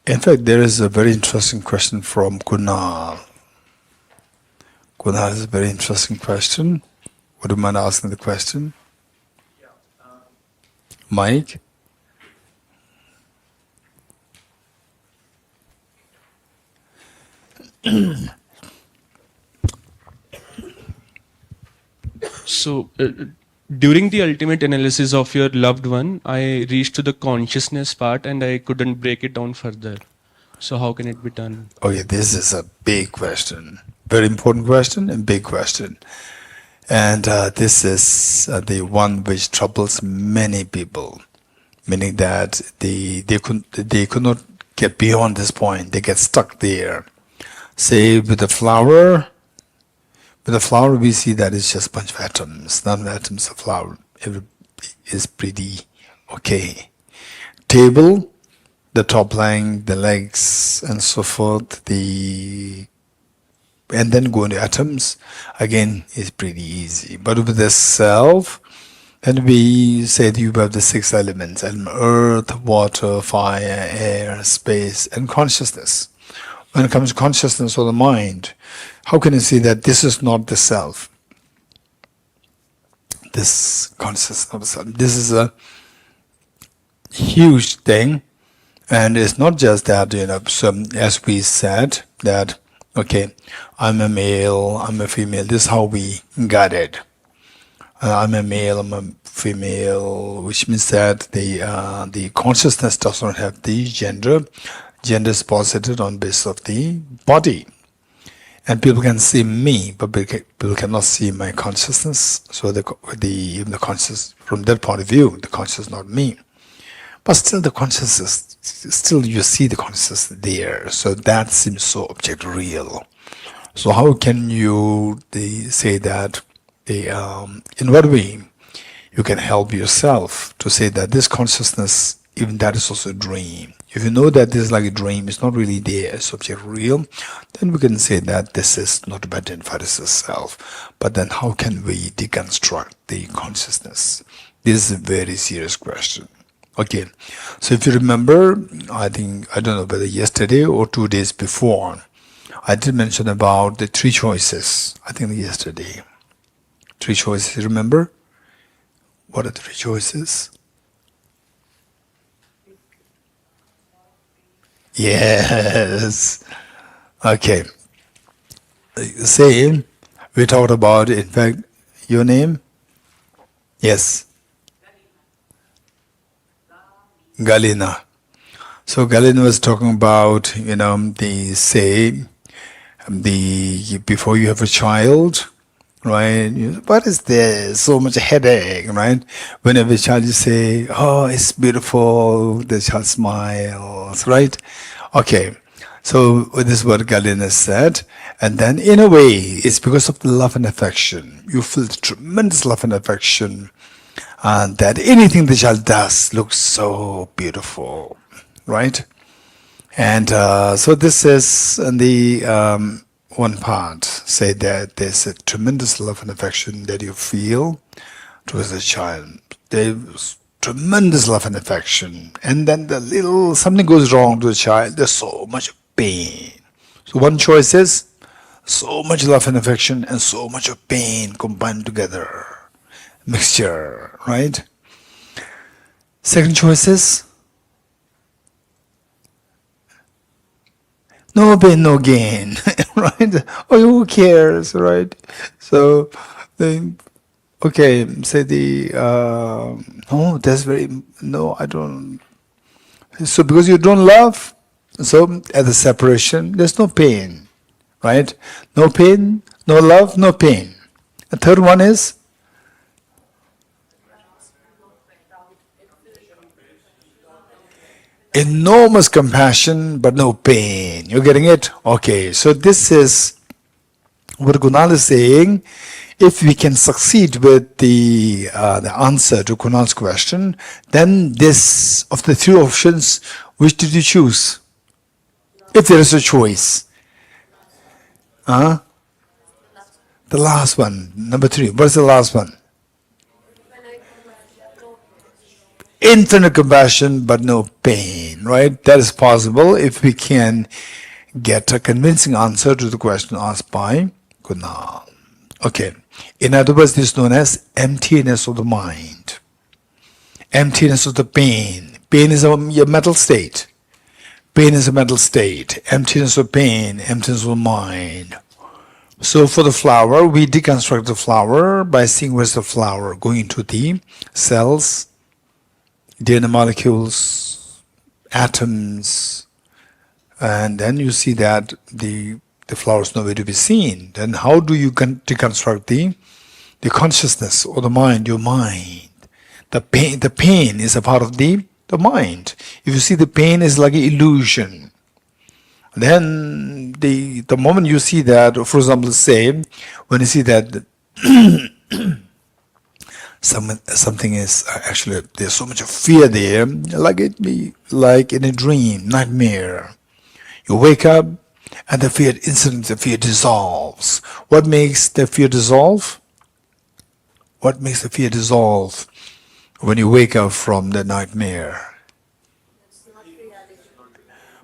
In fact, there is a very interesting question from Kunal. Kunal has a very interesting question. Would you mind asking the question? Mike? So, during the ultimate analysis of your loved one, I reached to the consciousness part and I couldn't break it down further. So, how can it be done? Okay, this is a big question. Very important question and big question. And this is the one which troubles many people, meaning that they could not get beyond this point. They get stuck there. Say with the flower we see that it's just a bunch of atoms, not atoms of flower. Every is pretty okay. Table, the top line, the legs, and so forth. And then go into atoms. Again, is pretty easy. But with the self, then we say that you have the 6 elements: earth, water, fire, air, space, and consciousness. When it comes to consciousness or the mind, how can you see that this is not the self? This consciousness of the self. This is a huge thing, and it's not just that, so as we said, that, okay, I'm a male, I'm a female, this is how we got it. I'm a male, I'm a female, which means that the consciousness does not have the gender. Gender is posited on basis of the body. And people can see me, but people cannot see my consciousness. So even the conscious, from that point of view, the conscious is not me. But still the consciousness, still you see the consciousness there. So that seems so object real. So how can you say that, in what way you can help yourself to say that this consciousness, even that is also a dream. If you know that this is like a dream, it's not really there, it's object real, then we can say that this is not identified as a self. But then how can we deconstruct the consciousness? This is a very serious question. Okay, so if you remember, I don't know whether yesterday or 2 days before, I did mention about the 3 choices. I think yesterday. 3 choices, remember? What are the 3 choices? Yes. Okay. Say, we talked about, in fact, your name? Yes. Galina. So Galina was talking about, before you have a child, right? What is this? So much headache, right? Whenever a child you say, oh, it's beautiful, the child smiles, right? Okay. So this is what Galina said. And then in a way, it's because of the love and affection. You feel tremendous love and affection. And that anything the child does looks so beautiful, right? And so this is the one part, say that there's a tremendous love and affection that you feel towards the child. There's tremendous love and affection. And then something goes wrong to the child, there's so much pain. So one choice is so much love and affection and so much of pain combined together. Mixture, right? Second choice is no pain, no gain, right? Oh, who cares, right? So, okay, say oh, that's no, I don't. So because you don't love, so at the separation, there's no pain, right? No pain, no love, no pain. The third one is enormous compassion, but no pain. You're getting it? Okay, so this is what Kunal is saying. If we can succeed with the answer to Kunal's question, then this, of the 3 options, which did you choose? If there is a choice. The last one, number 3. What's the last one? infinite compassion but no pain, right? That is possible if we can get a convincing answer to the question asked by Kunal. Okay, in other words, this is known as emptiness of the mind, emptiness of the pain. Pain is a mental state. Pain is a mental state. Emptiness of pain, emptiness of mind. So for the flower, we deconstruct the flower by seeing where's the flower, going into the cells, DNA molecules, atoms, and then you see that the flower is nowhere to be seen. Then how do you deconstruct the consciousness or the mind, your mind? The pain is a part of the mind. If you see the pain is like an illusion, then the moment you see that, for example, say, when you see that something is actually, there's so much of fear there, like it be like in a dream, nightmare. You wake up and the fear dissolves. What makes the fear dissolve? What makes the fear dissolve when you wake up from the nightmare?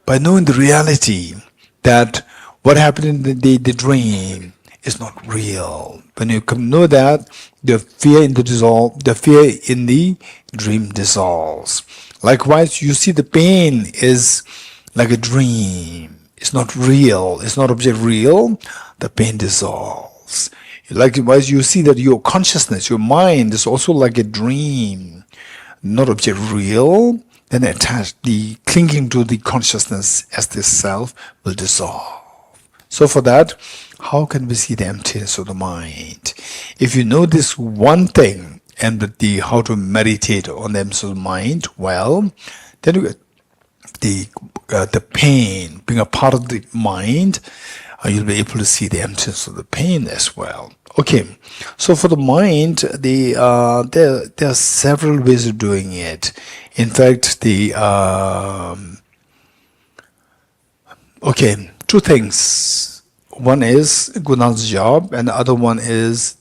By knowing the reality that what happened in the dream is not real. When you know that, the fear in the dream dissolves. Likewise, you see the pain is like a dream. It's not real. It's not object real. The pain dissolves. Likewise, you see that your consciousness, your mind is also like a dream, not object real. Then attached, the clinging to the consciousness as the self will dissolve. So for that, how can we see the emptiness of the mind? If you know this one thing and how to meditate on the emptiness of the mind, well, then you get the pain being a part of the mind, you'll be able to see the emptiness of the pain as well. Okay, so for the mind, there are several ways of doing it. In fact, two things. One is Gunal's job, and the other one is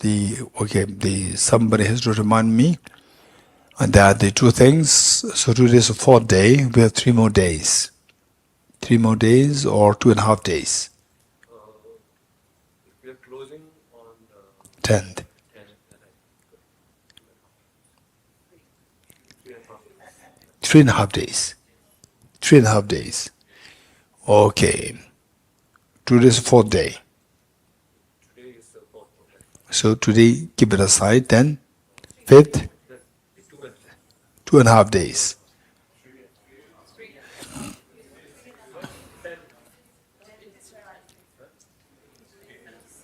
somebody has to remind me, and that the two things. So today is the fourth day. We have 3 more days. 3 more days or 2.5 days. We are closing on 10th. 3.5 days. 3.5 days. Okay. Today is the 4th day. Today is the 4th. So today, keep it aside. Then 5th, 2.5 days.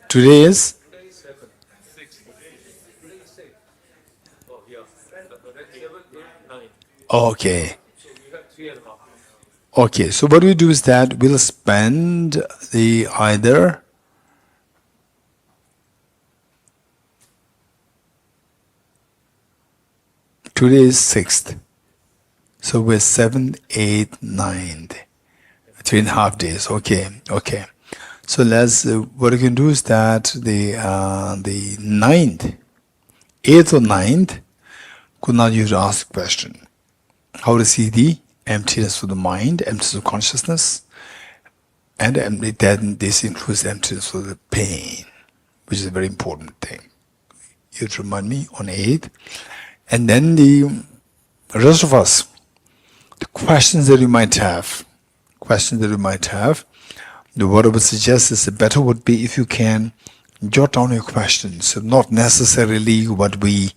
Today is? Today is 7. 6. Today is 6. Oh, yeah. That's 7, 8, 9. Okay. So we have 3.5. Okay, so what we do is that we'll spend either today is 6th, so we're 7th, 8th, 9th, 3.5 days. Okay. So what we can do is that the 9th, 8th or 9th, Kunal, you have to ask a question. How to see the emptiness of the mind, emptiness of consciousness, and then this includes emptiness of the pain, which is a very important thing. You have to remind me on 8th. And then the rest of us, the questions that you might have, what I would suggest is the better would be if you can jot down your questions, so not necessarily what we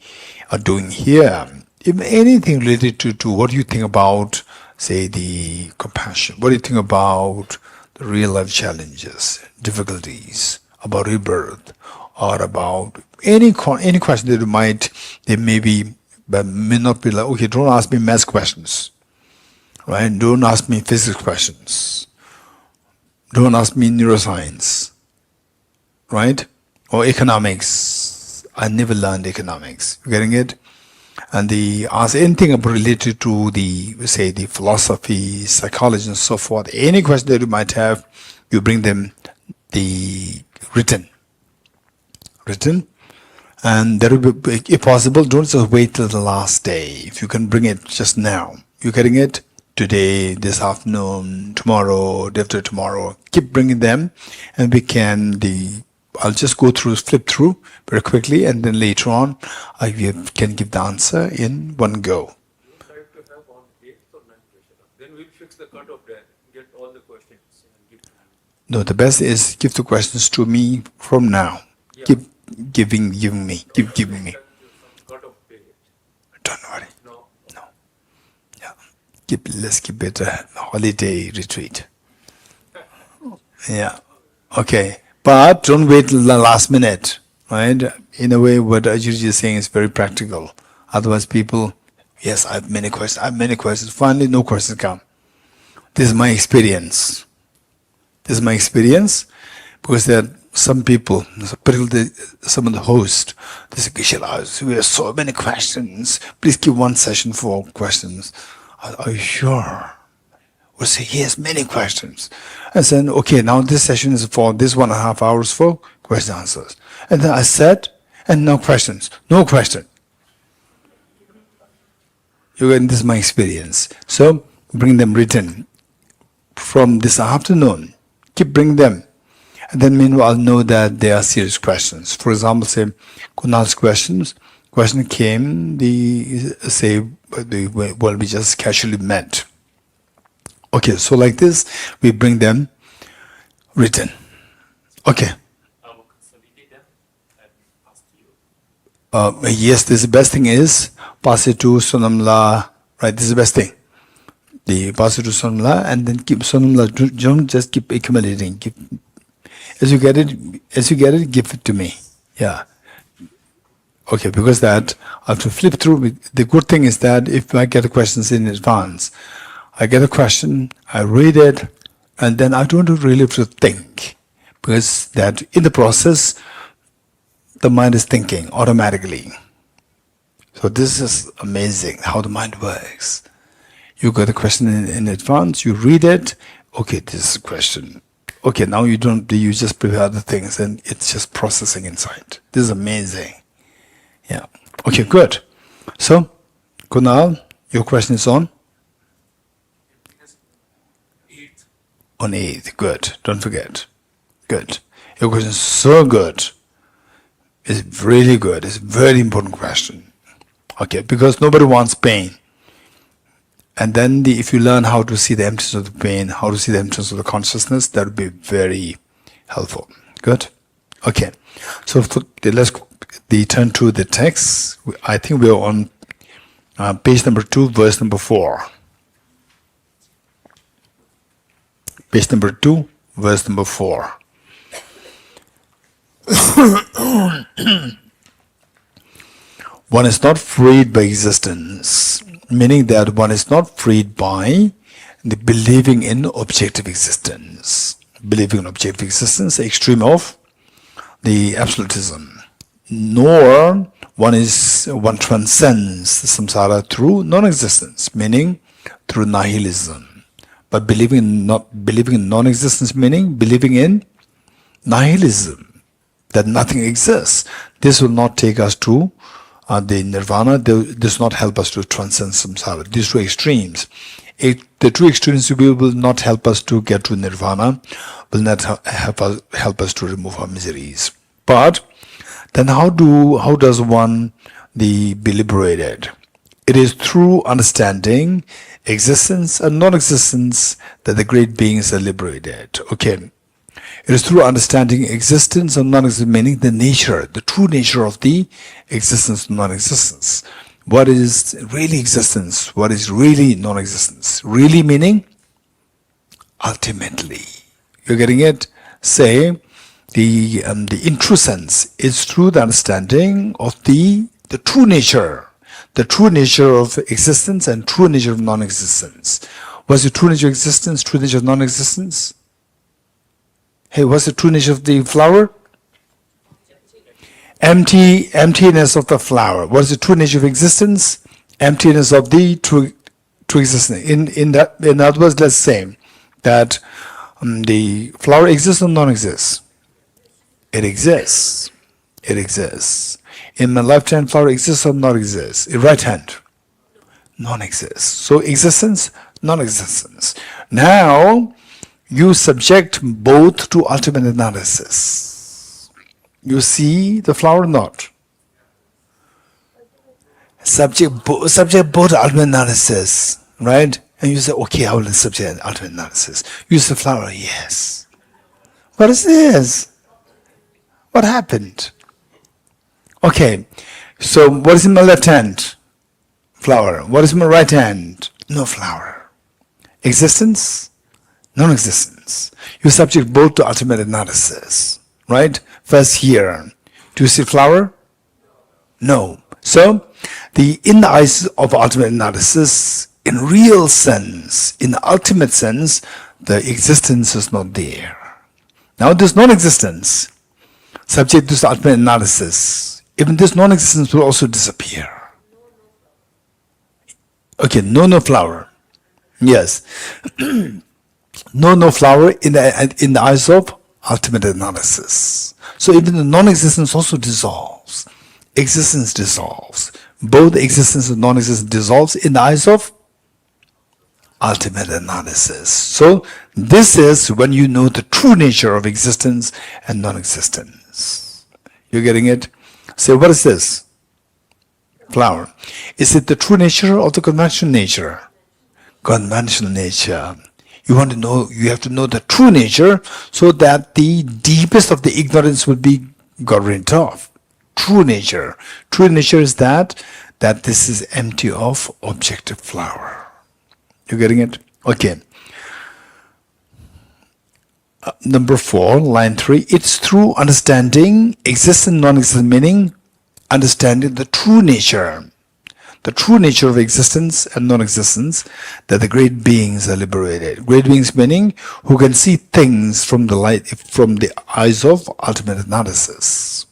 are doing here. If anything related to what you think about, say, the compassion, what do you think about the real life challenges, difficulties, about rebirth, or about any question that they may not be like, okay, don't ask me math questions, right? Don't ask me physics questions. Don't ask me neuroscience, right? Or economics. I never learned economics. You getting it? And ask anything about related to the philosophy, psychology, and so forth. Any question that you might have, you bring them the written, And there will be, if possible, don't just wait till the last day. If you can bring it just now, you're getting it today, this afternoon, tomorrow, day after tomorrow. Keep bringing them, and we can I'll just flip through very quickly, and then later on, can give the answer in one go. Would like to have on 8th or 9th Krishna. Then we'll fix the cutoff there, get all the questions and give. No, the best is give the questions to me from now. Yeah. Keep giving me. Keep giving me. Some cutoff period. Don't worry. No. No. Yeah. Let's keep it a holiday retreat. Yeah. Okay. But don't wait till the last minute, right? In a way, what Ajirji is saying is very practical. Otherwise, people, yes, I have many questions. Finally, no questions come. This is my experience. Because there are some people, particularly some of the hosts, they say, Geshe, we have so many questions. Please give one session for questions. Are you sure? We say, yes, many questions. I said, okay, now this session is for this 1.5 hours for question answers. And then I said, and no questions. No question. This is my experience. So bring them written from this afternoon. Keep bringing them. And then meanwhile, I'll know that they are serious questions. For example, say, Kunal's question came, well, we just casually met. Okay, so like this, we bring them written. Okay. I will consolidate them and pass to you. Yes, this is the best thing is pass it to Sonamla. Right, this is the best thing. Pass it to Sonamla and then keep Sonamla. Don't just keep accumulating. As you get it, give it to me. Yeah. Okay, because that I have to flip through. The good thing is that if I get questions in advance, I get a question, I read it, and then I don't really have to think, because that in the process, the mind is thinking automatically. So this is amazing how the mind works. You got a question in advance, you read it, okay, this is a question. Okay, now you just prepare other things, and it's just processing inside. This is amazing. Yeah. Okay, good. So, Kunal, your question is on? On 8th, good. Don't forget. Good. Your question is so good. It's really good. It's a very important question. Okay, because nobody wants pain. And then if you learn how to see the emptiness of the pain, how to see the emptiness of the consciousness, that would be very helpful. Good? Okay. So let's turn to the text. I think we're on page number 2, verse number 4. Page number 2, verse number 4. One is not freed by existence, meaning that one is not freed by the believing in objective existence. Believing in objective existence, the extreme of the absolutism. Nor one transcends the samsara through non-existence, meaning through nihilism. But believing in non-existence, meaning believing in nihilism, that nothing exists. This will not take us to the nirvana. This will not help us to transcend samsara. These two extremes. The two extremes will not help us to get to nirvana, will not help us to remove our miseries. But then how does one be liberated? It is through understanding existence and non-existence that the great beings are liberated. Okay. It is through understanding existence and non-existence, meaning the true nature of the existence and non-existence. What is really existence? What is really non-existence? Really meaning ultimately. You're getting it? Say, the true sense is through the understanding of the true nature. The true nature of existence and true nature of non-existence. What's the true nature of existence, true nature of non-existence? Hey, what's the true nature of the flower? Emptiness of the flower. What is the true nature of existence? Emptiness of the true existence. In other words, let's say that the flower exists or non-exists. It exists. It exists. In my left hand, flower exists or not exists? In right hand, non-exists. So existence, non-existence. Now, you subject both to ultimate analysis. You see the flower or not? Subject both to ultimate analysis, right? And you say, okay, I will subject ultimate analysis. You see the flower, yes. What is this? What happened? Okay, so what is in my left hand? Flower. What is in my right hand? No flower. Existence? Non-existence. You subject both to ultimate analysis, right? First here, do you see flower? No. So, in the eyes of ultimate analysis, in real sense, in the ultimate sense, the existence is not there. Now this non-existence, subject to this ultimate analysis, even this non-existence will also disappear. Okay, no flower. Yes. No flower in the eyes of ultimate analysis. So even the non-existence also dissolves. Existence dissolves. Both existence and non-existence dissolves in the eyes of ultimate analysis. So this is when you know the true nature of existence and non-existence. You're getting it? Say, what is this? Flower. Is it the true nature or the conventional nature? Conventional nature. You want to know, you have to know the true nature so that the deepest of the ignorance will be got rid of. True nature. True nature is that this is empty of objective flower. You getting it? Okay. Number 4, line 3. It's through understanding existence, non-existence, meaning understanding the true nature of existence and non-existence, that the great beings are liberated. Great beings meaning who can see things from the eyes of ultimate analysis.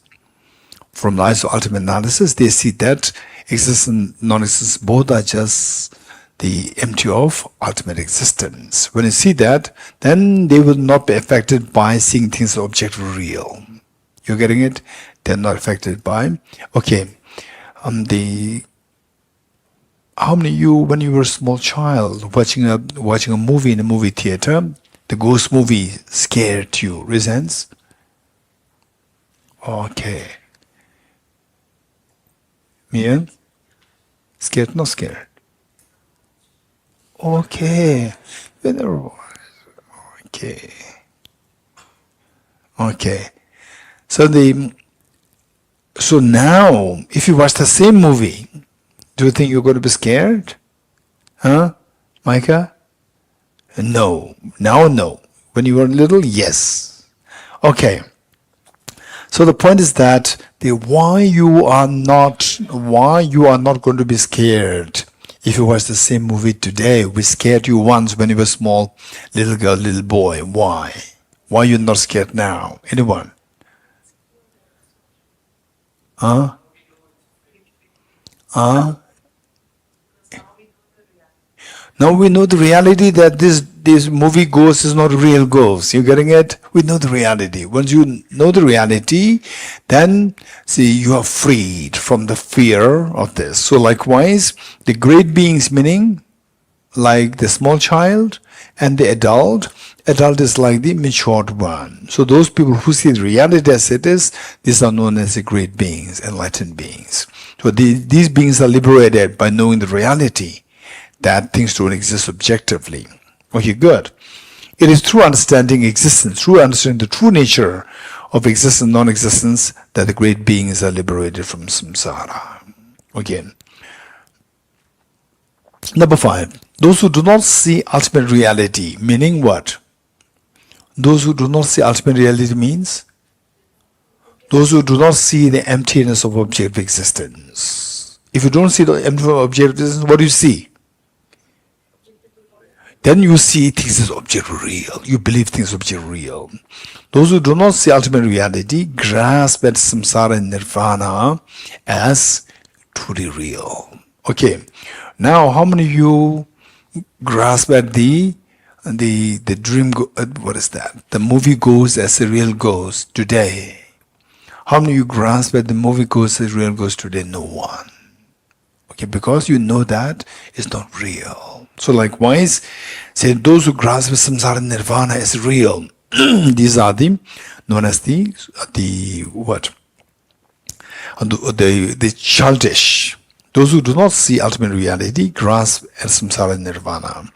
From the eyes of ultimate analysis, they see that existence and non-existence both are just the empty of ultimate existence. When you see that, then they will not be affected by seeing things as objectively real. You're getting it? They're not affected by. Okay. How many of you, when you were a small child, watching a movie in a movie theater, the ghost movie scared you? Raise hands. Okay. Mia? Scared? Not scared. Okay. Venerable. Okay. Okay. So now, if you watch the same movie, do you think you're going to be scared? Huh? Micah? No. Now, no. When you were little, yes. Okay. So the point is that why you are not going to be scared if you watch the same movie today. We scared you once when you were small, little girl, little boy. Why? Why are you not scared now? Anyone? Huh? Huh? Now we know the reality that this movie ghost is not a real ghost. You getting it? We know the reality. Once you know the reality, then see you are freed from the fear of this. So likewise, the great beings, meaning like the small child and the adult is like the matured one. So those people who see the reality as it is, these are known as the great beings, enlightened beings. So these beings are liberated by knowing the reality that things don't exist objectively. Okay, good. It is through understanding existence, through understanding the true nature of existence and non-existence, that the great beings are liberated from samsara. Okay. Number 5. Those who do not see ultimate reality, meaning what? Those who do not see ultimate reality means? Those who do not see the emptiness of objective existence. If you don't see the emptiness of objective existence, what do you see? Then you see things as objectively real. You believe things as objectively real. Those who do not see ultimate reality grasp at samsara and nirvana as truly real. Okay. Now, how many of you grasp at the dream? What is that? The movie goes as a real ghost today. How many of you grasp that the movie ghost is real ghost today? No one. Okay, because you know that it's not real. So likewise, say those who grasp samsara nirvana is real. These are the known as the what? The childish. Those who do not see ultimate reality grasp as samsara nirvana.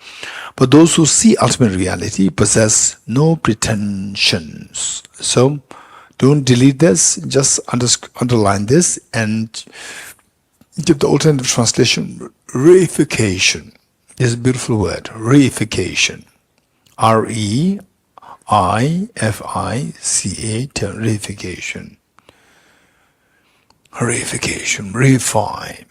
But those who see ultimate reality possess no pretensions. So don't delete this, just underline this and give the alternative translation, reification. This is a beautiful word, reification. R-E-I-F-I-C-A, reification. Reification, reify.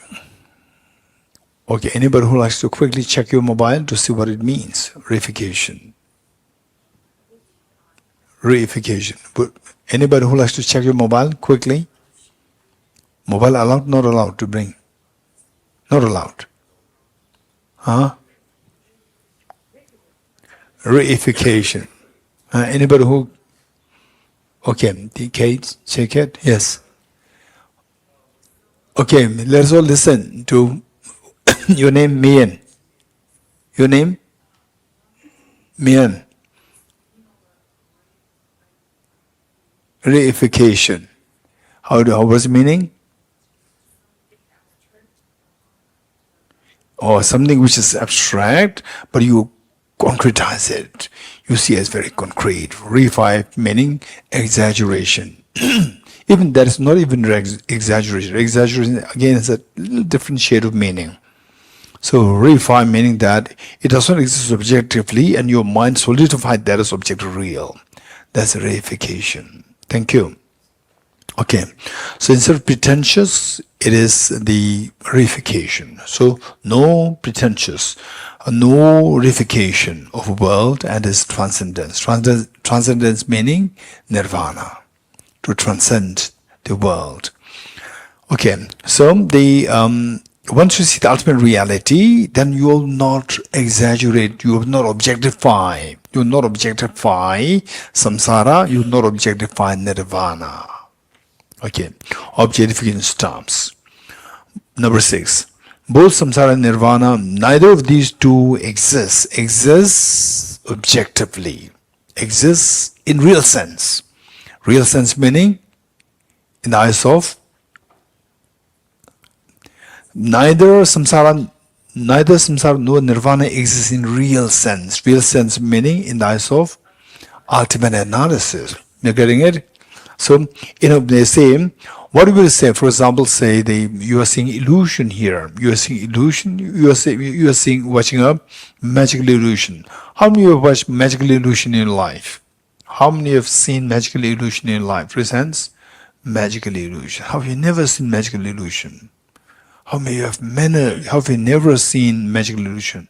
Okay, anybody who likes to quickly check your mobile to see what it means, reification. Reification. But anybody who likes to check your mobile quickly? Mobile allowed, not allowed to bring? Not allowed. Huh? Reification. Anybody who... Okay, Kate, check it? Yes. Okay, let's all listen to your name, Mian. Your name? Mian. Reification. How was the meaning? Or something which is abstract, but you concretize it. You see it as very concrete. Reify meaning exaggeration. Even that is not even exaggeration. Exaggeration again is a little different shade of meaning. So reify meaning that it does not exist objectively and your mind solidified that as objective real. That's reification. Thank you. Okay, so instead of pretentious, it is the reification. So no pretentious, no reification of a world and its transcendence. Transcendence meaning nirvana, to transcend the world. Okay, so the once you see the ultimate reality, then you will not exaggerate, you will not objectify. You will not objectify samsara, you will not objectify nirvana. Okay, objectification stops. Number 6. Both samsara and nirvana, neither of these two exists. Exists objectively. Exists in real sense. Real sense meaning, in the eyes of neither samsara nor nirvana exists in real sense. Real sense meaning in the eyes of ultimate analysis. You're getting it? So, they say, what do we say? For example, say you are seeing illusion here. You are seeing illusion. You are watching a magical illusion. How many have watched magical illusion in life? How many have seen magical illusion in life? Raise hands. Magical illusion. Have you never seen magical illusion? How many have you never seen magical illusion?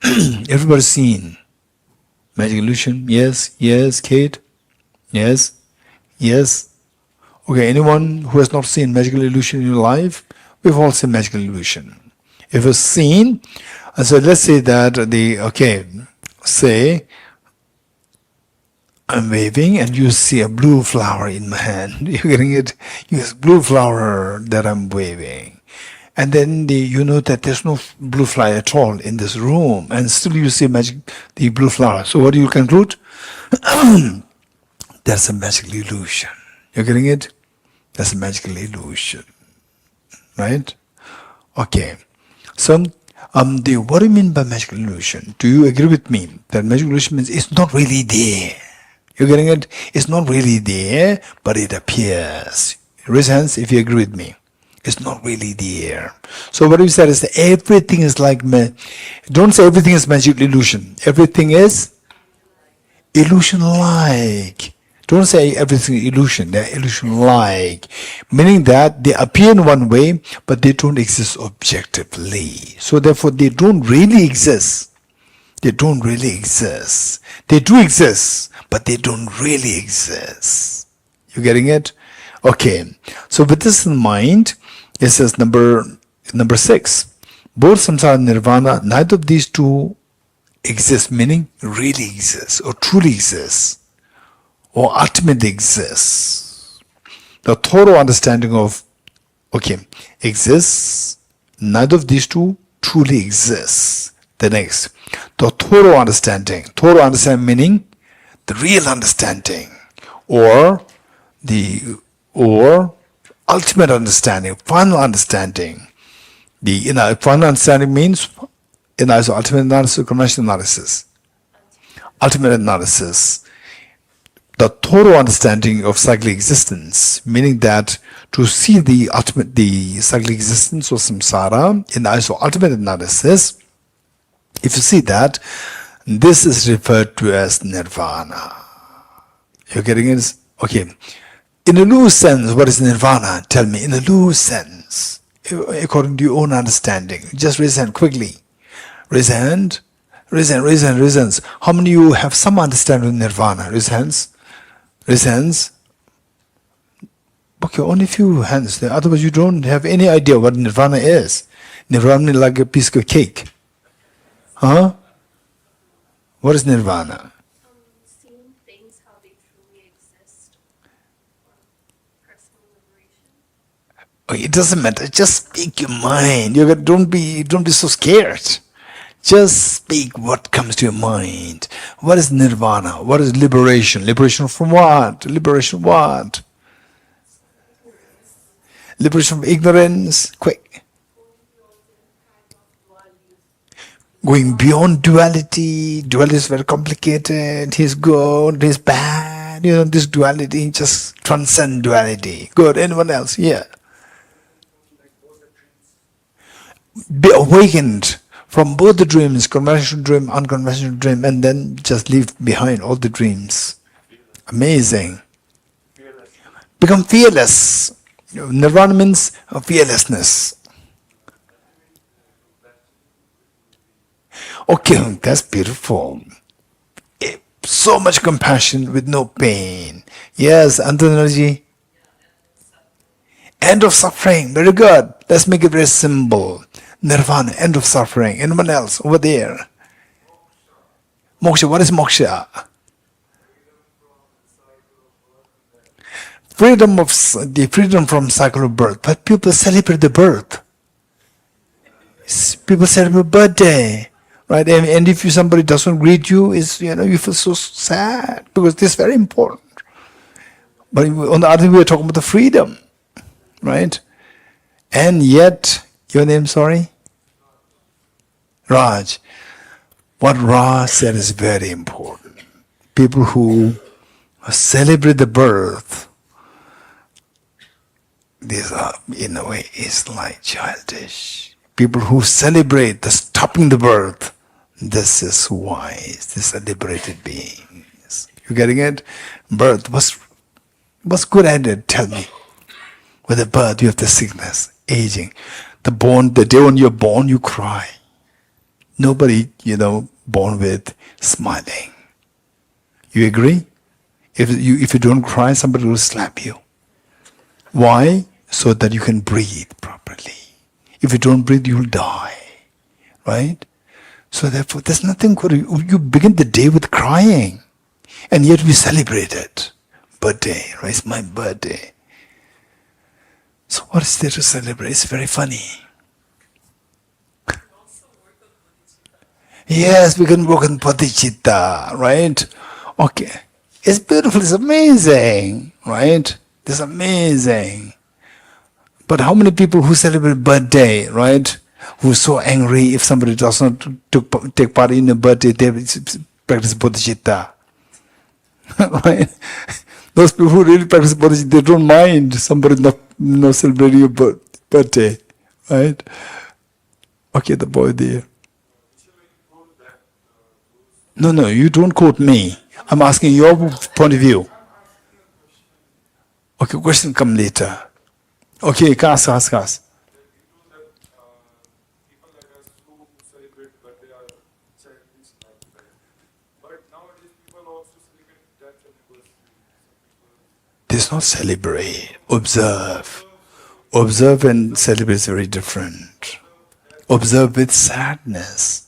Everybody's seen magical illusion. Yes. Yes. Kate. Yes. Yes. Okay, anyone who has not seen magical illusion in your life, we've all seen magical illusion. If you've seen, so let's say that say I'm waving and you see a blue flower in my hand. You're getting it? Yes, blue flower that I'm waving. And then you know that there's no blue flower at all in this room, and still you see the blue flower. So what do you conclude? That's a magical illusion. You're getting it? That's a magical illusion. Right? Okay. So, what do you mean by magical illusion? Do you agree with me that magical illusion means it's not really there? You're getting it? It's not really there, but it appears. Raise hands if you agree with me. It's not really there. So what you said is that everything is like, don't say everything is magical illusion. Everything is illusion-like. Don't say everything is illusion. They're illusion-like. Meaning that they appear in one way, but they don't exist objectively. So therefore, they don't really exist. They don't really exist. They do exist, but they don't really exist. You getting it? Okay. So with this in mind, it says number 6. Both samsara and nirvana, neither of these two exist, meaning really exists, or truly exists, or ultimately exists. The total understanding of, okay, exists, neither of these two truly exists. The next, the total understanding meaning the real understanding, or ultimate understanding, final understanding. The final understanding means ultimate analysis, conventional analysis, ultimate analysis. The total understanding of cyclic existence, meaning that to see the cyclic existence of samsara in ultimate analysis, if you see that, this is referred to as nirvana. You're getting it? Okay. In a loose sense, what is nirvana? Tell me, in a loose sense, according to your own understanding. Just raise hand quickly. Raise hand. Raise hands. How many of you have some understanding of nirvana? Raise hands. Raise hands. Okay, only few hands there. Otherwise, you don't have any idea what nirvana is. Nirvana is like a piece of cake. Huh? What is nirvana? Seeing things how they truly exist, personal liberation. Oh, it doesn't matter. Just speak your mind. Don't be so scared. Just speak what comes to your mind. What is nirvana? What is liberation? Liberation from what? Liberation what? Liberation from ignorance. Quick. Going beyond duality. Duality is very complicated. He's good, he's bad. This duality, just transcend duality. Good. Anyone else? Yeah. Be awakened from both the dreams, conventional dream, unconventional dream, and then just leave behind all the dreams. Amazing. Become fearless. Nirvana means fearlessness. Okay, that's beautiful. So much compassion with no pain. Yes, Antonji. End of suffering. Very good. Let's make it very simple. Nirvana, end of suffering. Anyone else over there? Moksha. What is moksha? Freedom from cycle of birth. But people celebrate the birth. People celebrate birthday. Right, and if somebody doesn't greet you, you feel so sad because this is very important. But on the other hand, we are talking about the freedom, right? And yet, your name, sorry? Raj. What Raj said is very important. People who celebrate the birth, these are, in a way, is like childish. People who celebrate the stopping the birth, this is wise. These are liberated beings. You getting it? Birth. What's good at it? Tell me. With the birth, you have the sickness, aging. The day when you're born, you cry. Nobody, born with smiling. You agree? If you don't cry, somebody will slap you. Why? So that you can breathe properly. If you don't breathe, you'll die. Right? So therefore, there's nothing good. You begin the day with crying. And yet we celebrate it. Birthday, right? It's my birthday. So what is there to celebrate? It's very funny. Yes, we can work on Bodhicitta, right? Okay. It's beautiful, it's amazing, right? It's amazing. But how many people who celebrate birthday, right? Who are so angry if somebody does not take part in a birthday, they practice Bodhicitta. Right? Those people who really practice Bodhicitta, they don't mind somebody not celebrating your birthday. Right? Okay, the boy there. No, you don't quote me. I'm asking your point of view. Okay, question come later. Okay, ask. People like us who celebrate birthday are childish like that. But nowadays people also celebrate death anniversary. This is not celebrate. Observe. Observe and celebrate is very different. Observe with sadness.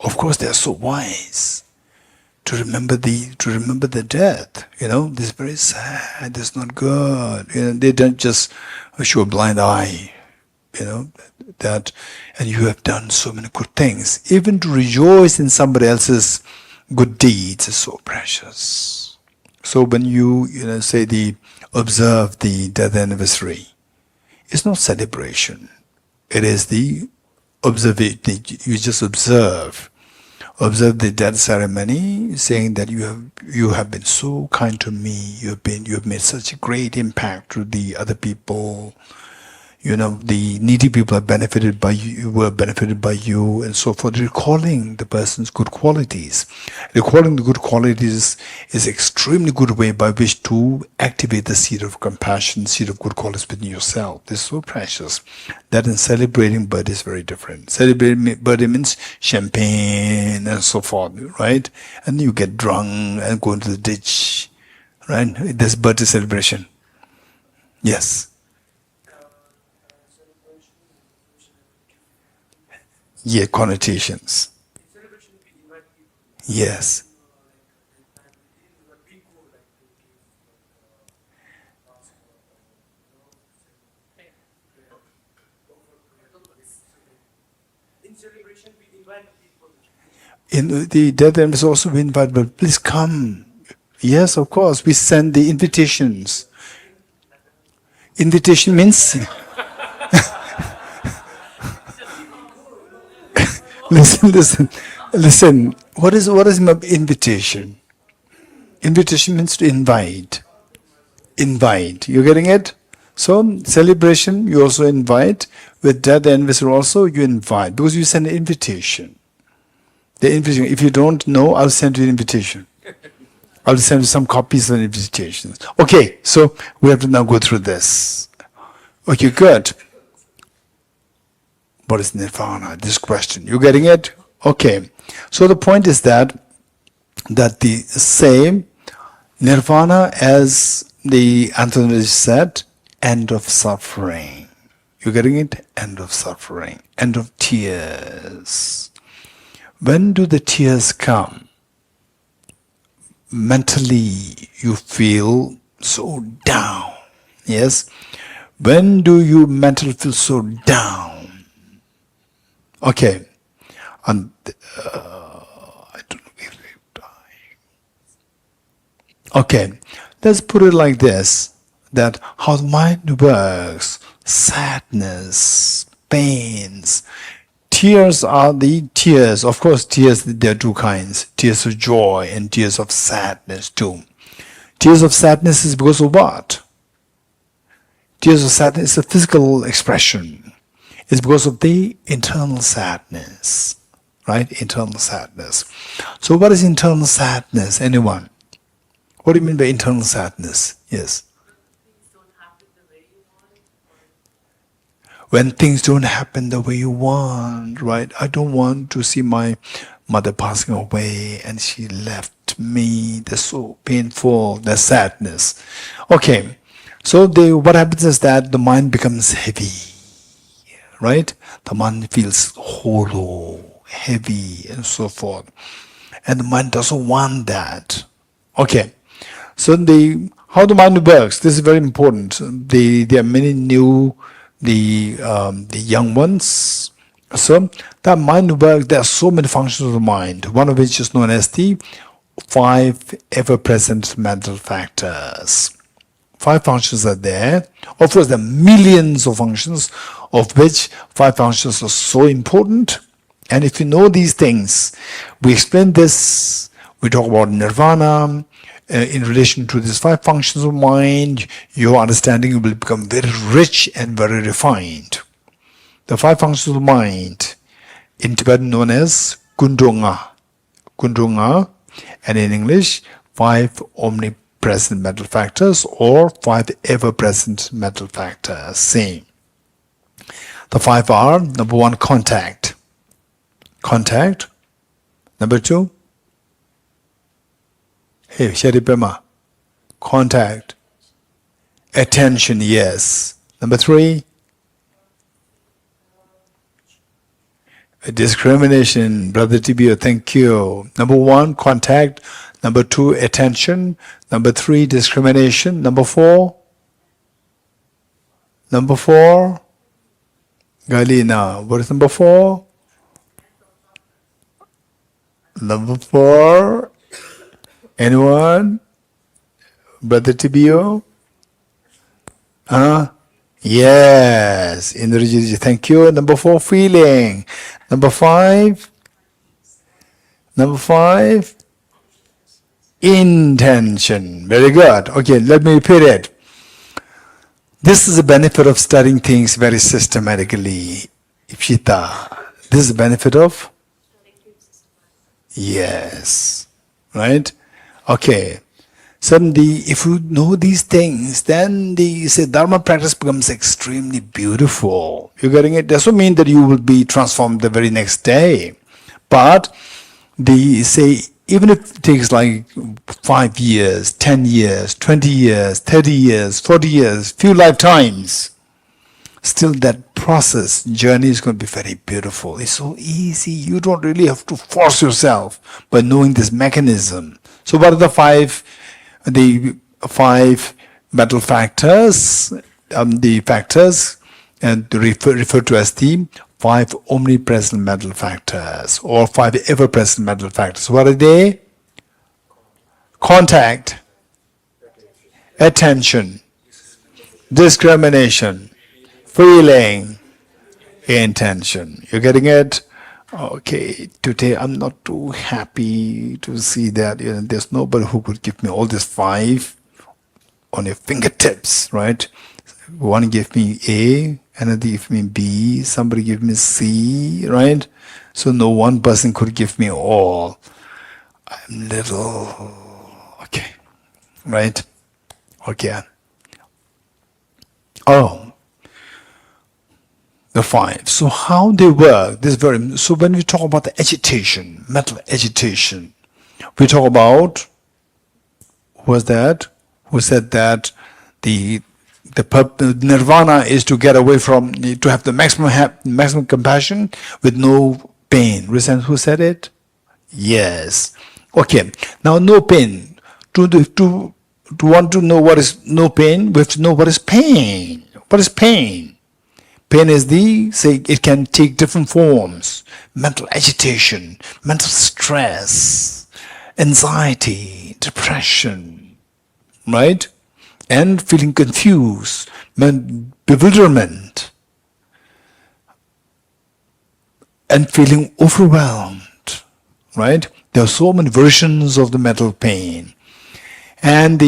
Of course, they are so wise to remember the death. This is very sad. This is not good. They don't just show a blind eye. That, and you have done so many good things. Even to rejoice in somebody else's good deeds is so precious. So when you say observe the death anniversary, it's not celebration. It is the observation. You just observe the death ceremony, saying that you have been so kind to me. You have made such a great impact to the other people. The needy people are benefited by you, were benefited by you, and so forth. Recalling the person's good qualities. Recalling the good qualities is an extremely good way by which to activate the seed of compassion, seed of good qualities within yourself. This is so precious. That in celebrating birthday is very different. Celebrating birthday means champagne and so forth, right? And you get drunk and go into the ditch, right? This birthday celebration. Yes. Yeah, connotations. Yes. In the death anniversary also we invite, but please come. Yes, of course. We send the invitations. Invitation means Listen. What is my invitation? Invitation means to invite. Invite. You getting it? So celebration, you also invite. With death anniversary also, you invite because you send an invitation. The invitation. If you don't know, I'll send you an invitation. I'll send you some copies of invitations. Okay, so we have to now go through this. Okay, good. What is Nirvana? This question. You getting it? Okay. So the point is that the same Nirvana, as the anthropologist said, end of suffering. You getting it? End of suffering. End of tears. When do the tears come? Mentally you feel so down. Yes? When do you mentally feel so down? Okay, and I don't know if I'm dying. Okay, let's put it like this: that how the mind works, sadness, pains, tears are the tears. Of course, tears, there are two kinds: tears of joy and tears of sadness too. Tears of sadness is because of what? Tears of sadness is a physical expression. It's because of the internal sadness, right? Internal sadness. So what is internal sadness? Anyone? What do you mean by internal sadness? Yes. When things don't happen the way you want, right? I don't want to see my mother passing away and she left me. That's so painful. That's sadness. Okay. So what happens is that the mind becomes heavy. Right? The mind feels hollow, heavy, and so forth. And the mind doesn't want that. Okay. So how the mind works, this is very important. There are many new, the young ones. So that mind works, there are so many functions of the mind, one of which is known as the 5 ever-present mental factors. 5 functions are there. Of course, there are millions of functions, of which 5 functions are so important. And if you know these things, we explain this, we talk about Nirvana, in relation to these 5 functions of mind, your understanding will become very rich and very refined. The 5 functions of mind, in Tibetan known as Kundunga. Kundunga, and in English, 5 omnipresent mental factors or 5 ever-present mental factors. Same. The 5 are: number 1, contact. Contact. Number 2, hey, Sharipema. Contact. Attention, yes. Number 3, Discrimination, Brother TBO, thank you. Number 1, contact. Number 2, attention. Number 3, discrimination. Number 4, Galina, what is number 4? Number 4, anyone? Brother TBO? Huh? Yes, Indrajit, thank you. Number 4, feeling. Number 5, intention. Very good. Okay, let me repeat it. This is the benefit of studying things very systematically. Ipshita. This is the benefit of? Yes. Right? Okay. Suddenly, if you know these things, then the Dharma practice becomes extremely beautiful. You're getting it? Doesn't mean that you will be transformed the very next day. But even if it takes like 5 years, 10 years, 20 years, 30 years, 40 years, few lifetimes, still that process, journey is going to be very beautiful. It's so easy. You don't really have to force yourself by knowing this mechanism. So what are the five mental factors? The factors and referred to as the 5 omnipresent mental factors or 5 ever-present mental factors. What are they? Contact, attention, discrimination, feeling, intention. You're getting it? Okay, today I'm not too happy to see that there's nobody who could give me all these 5 on your fingertips, right? One gave me A, another gave me B, somebody gave me C, right? So no one person could give me all. I'm little, okay, right? Okay. Oh, the 5. So how they work? So when we talk about the agitation, mental agitation, we talk about who said that the Nirvana is to get away from, to have the maximum compassion with no pain. Who said it? Yes. Okay. Now, no pain. To want to know what is no pain, we have to know what is pain. What is pain? Pain is it can take different forms. Mental agitation, mental stress, anxiety, depression, right? And feeling confused, bewilderment, and feeling overwhelmed, right? There are so many versions of the mental pain. And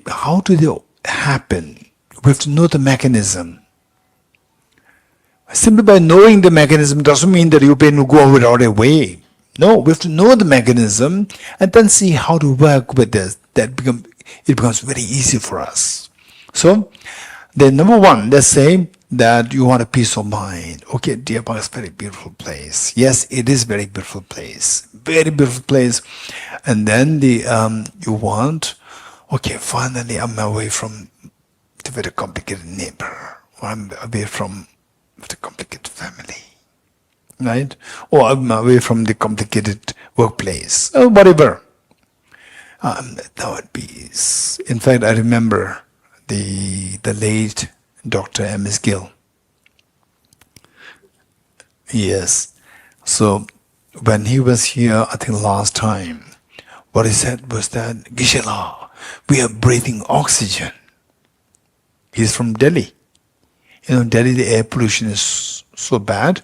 how do they happen? We have to know the mechanism. Simply by knowing the mechanism doesn't mean that your pain will go without a way. No, we have to know the mechanism and then see how to work with this. It becomes very easy for us. So, then number 1, let's say that you want a peace of mind. Okay, Deer Park is a very beautiful place. Yes, it is a very beautiful place. Very beautiful place. And then you want, okay, finally I'm away from the very complicated neighbor. Or I'm away from the complicated family. Right? Or I'm away from the complicated workplace. Or whatever. Now at peace. In fact, I remember the late Dr. M.S. Gill. Yes. So when he was here, I think last time, what he said was that, Geshe, we are breathing oxygen. He's from Delhi. Delhi, the air pollution is so bad.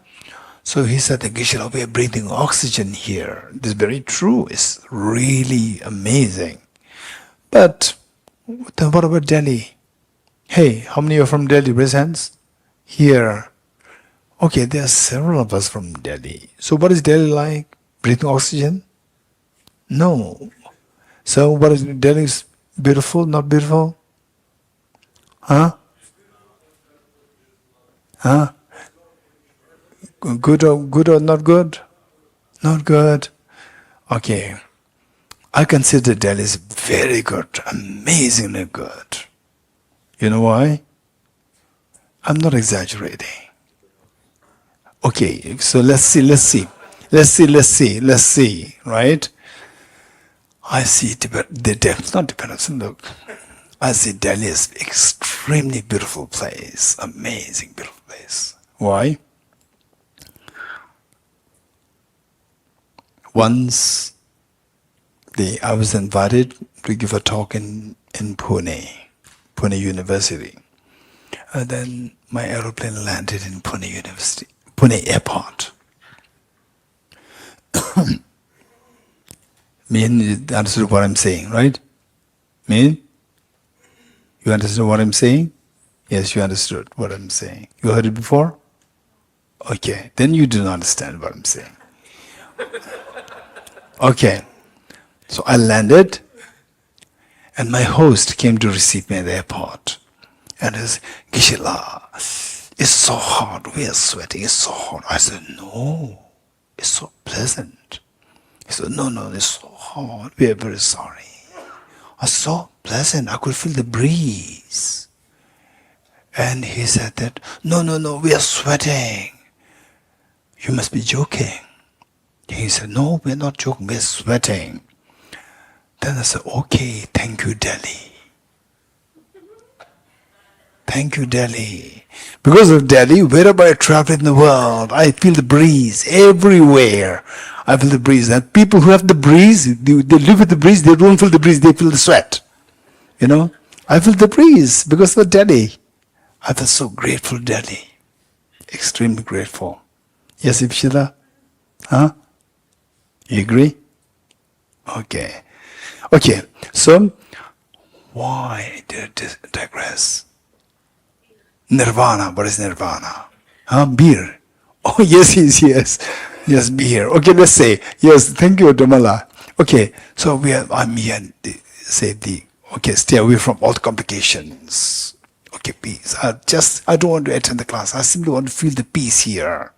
So he said that, Geshe, we are breathing oxygen here. This is very true. It's really amazing. But then what about Delhi? Hey, how many are from Delhi? Raise hands. Here. Okay, there are several of us from Delhi. So what is Delhi like? Breathing oxygen? No. So what is Delhi? Is beautiful, not beautiful? Huh? Huh? Good or not good? Not good. Okay. I consider Delhi is very good, amazingly good. You know why? I'm not exaggerating. Okay, so let's see, right? I see the depth, not dependence. Look, I see Delhi is extremely beautiful place, amazing beautiful place. Why? Once I was invited to give a talk in Pune University. And then my aeroplane landed in Pune Airport. Mean, you understood what I'm saying, right? Mean? You understood what I'm saying? Yes, you understood what I'm saying. You heard it before? Okay, then you do not understand what I'm saying. Okay, so I landed, and my host came to receive me at the airport. And he said, Geshe, it's so hot, we are sweating, it's so hot. I said, no, it's so pleasant. He said, no, it's so hot, we are very sorry. It's so pleasant, I could feel the breeze. And he said that, no, we are sweating. You must be joking. He said, no, we're not joking, we're sweating. Then I said, okay, thank you, Delhi. Thank you, Delhi. Because of Delhi, wherever I travel in the world, I feel the breeze everywhere. I feel the breeze. And people who have the breeze, they live with the breeze, they don't feel the breeze, they feel the sweat. You know, I feel the breeze because of Delhi. I feel so grateful, Delhi. Extremely grateful. Yes, Ipshita? Huh? You agree? Okay. Okay, so why did I digress? Nirvana, what is Nirvana? Huh? Beer. Oh, yes. Yes, beer. Okay, let's say, yes, thank you, Damala. Okay, so I'm here, stay away from all the complications. Okay, peace. I don't want to attend the class. I simply want to feel the peace here.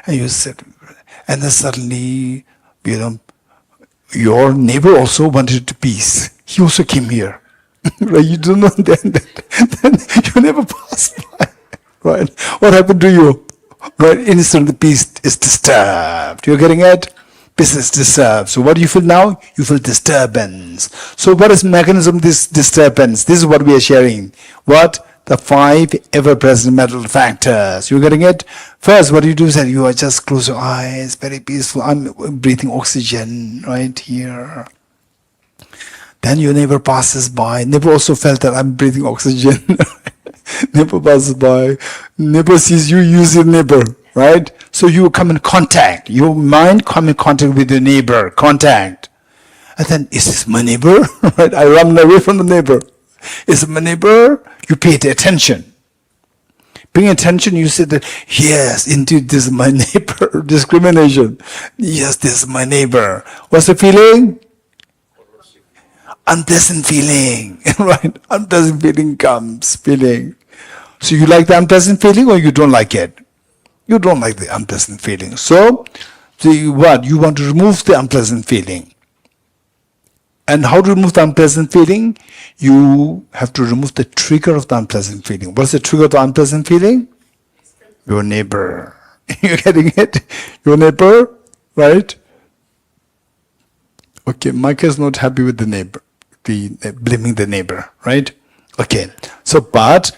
And you said, and then suddenly, your neighbor also wanted to peace. He also came here. Right? You don't know then you never pass by. Right? What happened to you? Right? Instantly the peace is disturbed. You're getting it? Peace is disturbed. So what do you feel now? You feel disturbance. So what is mechanism of this disturbance? This is what we are sharing. What? The 5 ever-present mental factors. You're getting it? First, what you do is that you are just close your eyes, very peaceful. I'm breathing oxygen right here. Then your neighbor passes by. Neighbor also felt that I'm breathing oxygen. Neighbor passes by. Neighbor sees you, use your neighbor, right? So you come in contact. Your mind come in contact with your neighbor. Contact. And then, is this my neighbor? Right? I run away from the neighbor. Is it my neighbor? You pay attention. Paying attention, you say that, yes, indeed, this is my neighbor. Discrimination. Yes, this is my neighbor. What's the feeling? Unpleasant feeling. Right? Unpleasant feeling comes. So you like the unpleasant feeling or you don't like it? You don't like the unpleasant feeling. So what? You want to remove the unpleasant feeling. And how to remove the unpleasant feeling? You have to remove the trigger of the unpleasant feeling. What's the trigger of the unpleasant feeling? Your neighbor. You're getting it? Your neighbor, right? Okay, Micah is not happy with the neighbor, blaming the neighbor, right? Okay, so but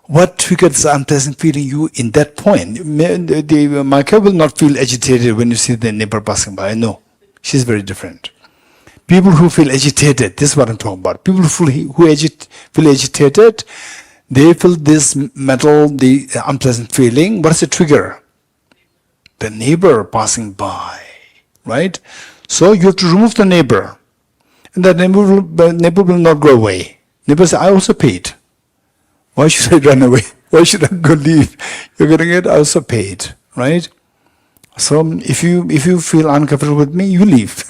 what triggers the unpleasant feeling you in that point? Micah will not feel agitated when you see the neighbor passing by. No. She's very different. People who feel agitated, this is what I'm talking about. People who feel agitated, they feel this the unpleasant feeling. What is the trigger? The neighbor passing by, right? So you have to remove the neighbor. And the neighbor will not go away. Neighbor says, I also paid. Why should I run away? Why should I go leave? You're getting it? I also paid, right? So if you feel uncomfortable with me, you leave.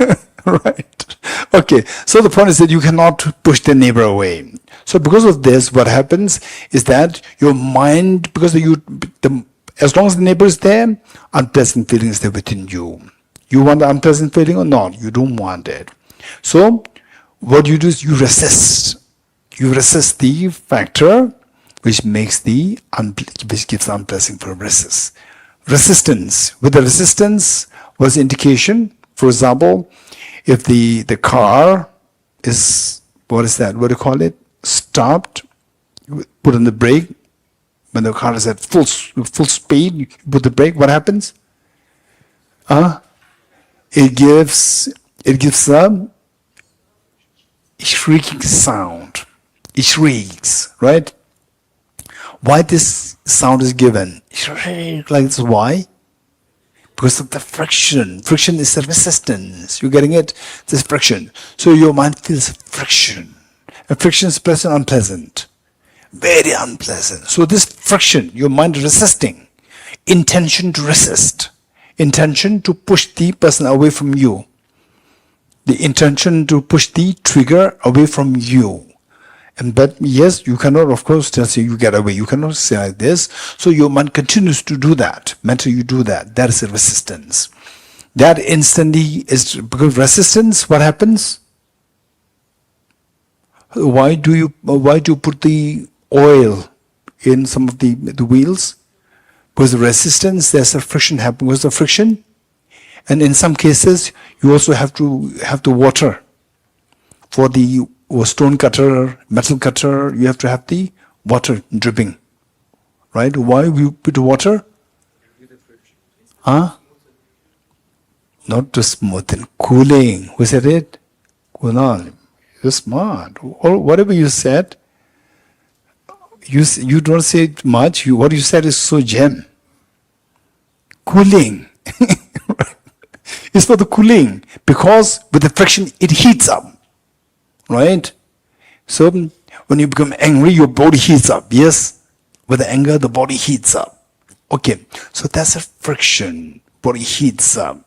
Right? Okay. So the point is that you cannot push the neighbor away. So because of this, what happens is that your mind, because as long as the neighbor is there, unpleasant feeling is there within you. You want the unpleasant feeling or not? You don't want it. So what you do is you resist. You resist the factor which gives unpleasant for resistance. With the resistance, what's the indication? For example, if the car is, what is that? What do you call it? Stopped, put on the brake. When the car is at full speed, you put the brake. What happens? It gives a shrieking sound. It shrieks, right? Why this sound is given? Like this. Why? Because of the friction. Friction is the resistance. You're getting it? This friction. So your mind feels friction. And friction is pleasant, unpleasant. Very unpleasant. So this friction, your mind resisting. Intention to resist. Intention to push the person away from you. The intention to push the trigger away from you. But yes, you cannot, of course, just say you get away. You cannot say like this. So your mind continues to do that. Mentally you do that. That is a resistance. That instantly is, because resistance, what happens? Why do you put the oil in some of the wheels? Because the resistance, there's a friction happening. Because the friction, and in some cases you also have to water. For the stone cutter, metal cutter, you have to have the water dripping, right? Why you put water? Not to smoothen, cooling. Who said it? Kunal, you're smart. Or whatever you said, you don't say it much. What you said is so gem. Cooling. It's for the cooling, because with the friction it heats up. Right? So when you become angry, your body heats up. Yes? With the anger, the body heats up. Okay. So that's a friction. Body heats up.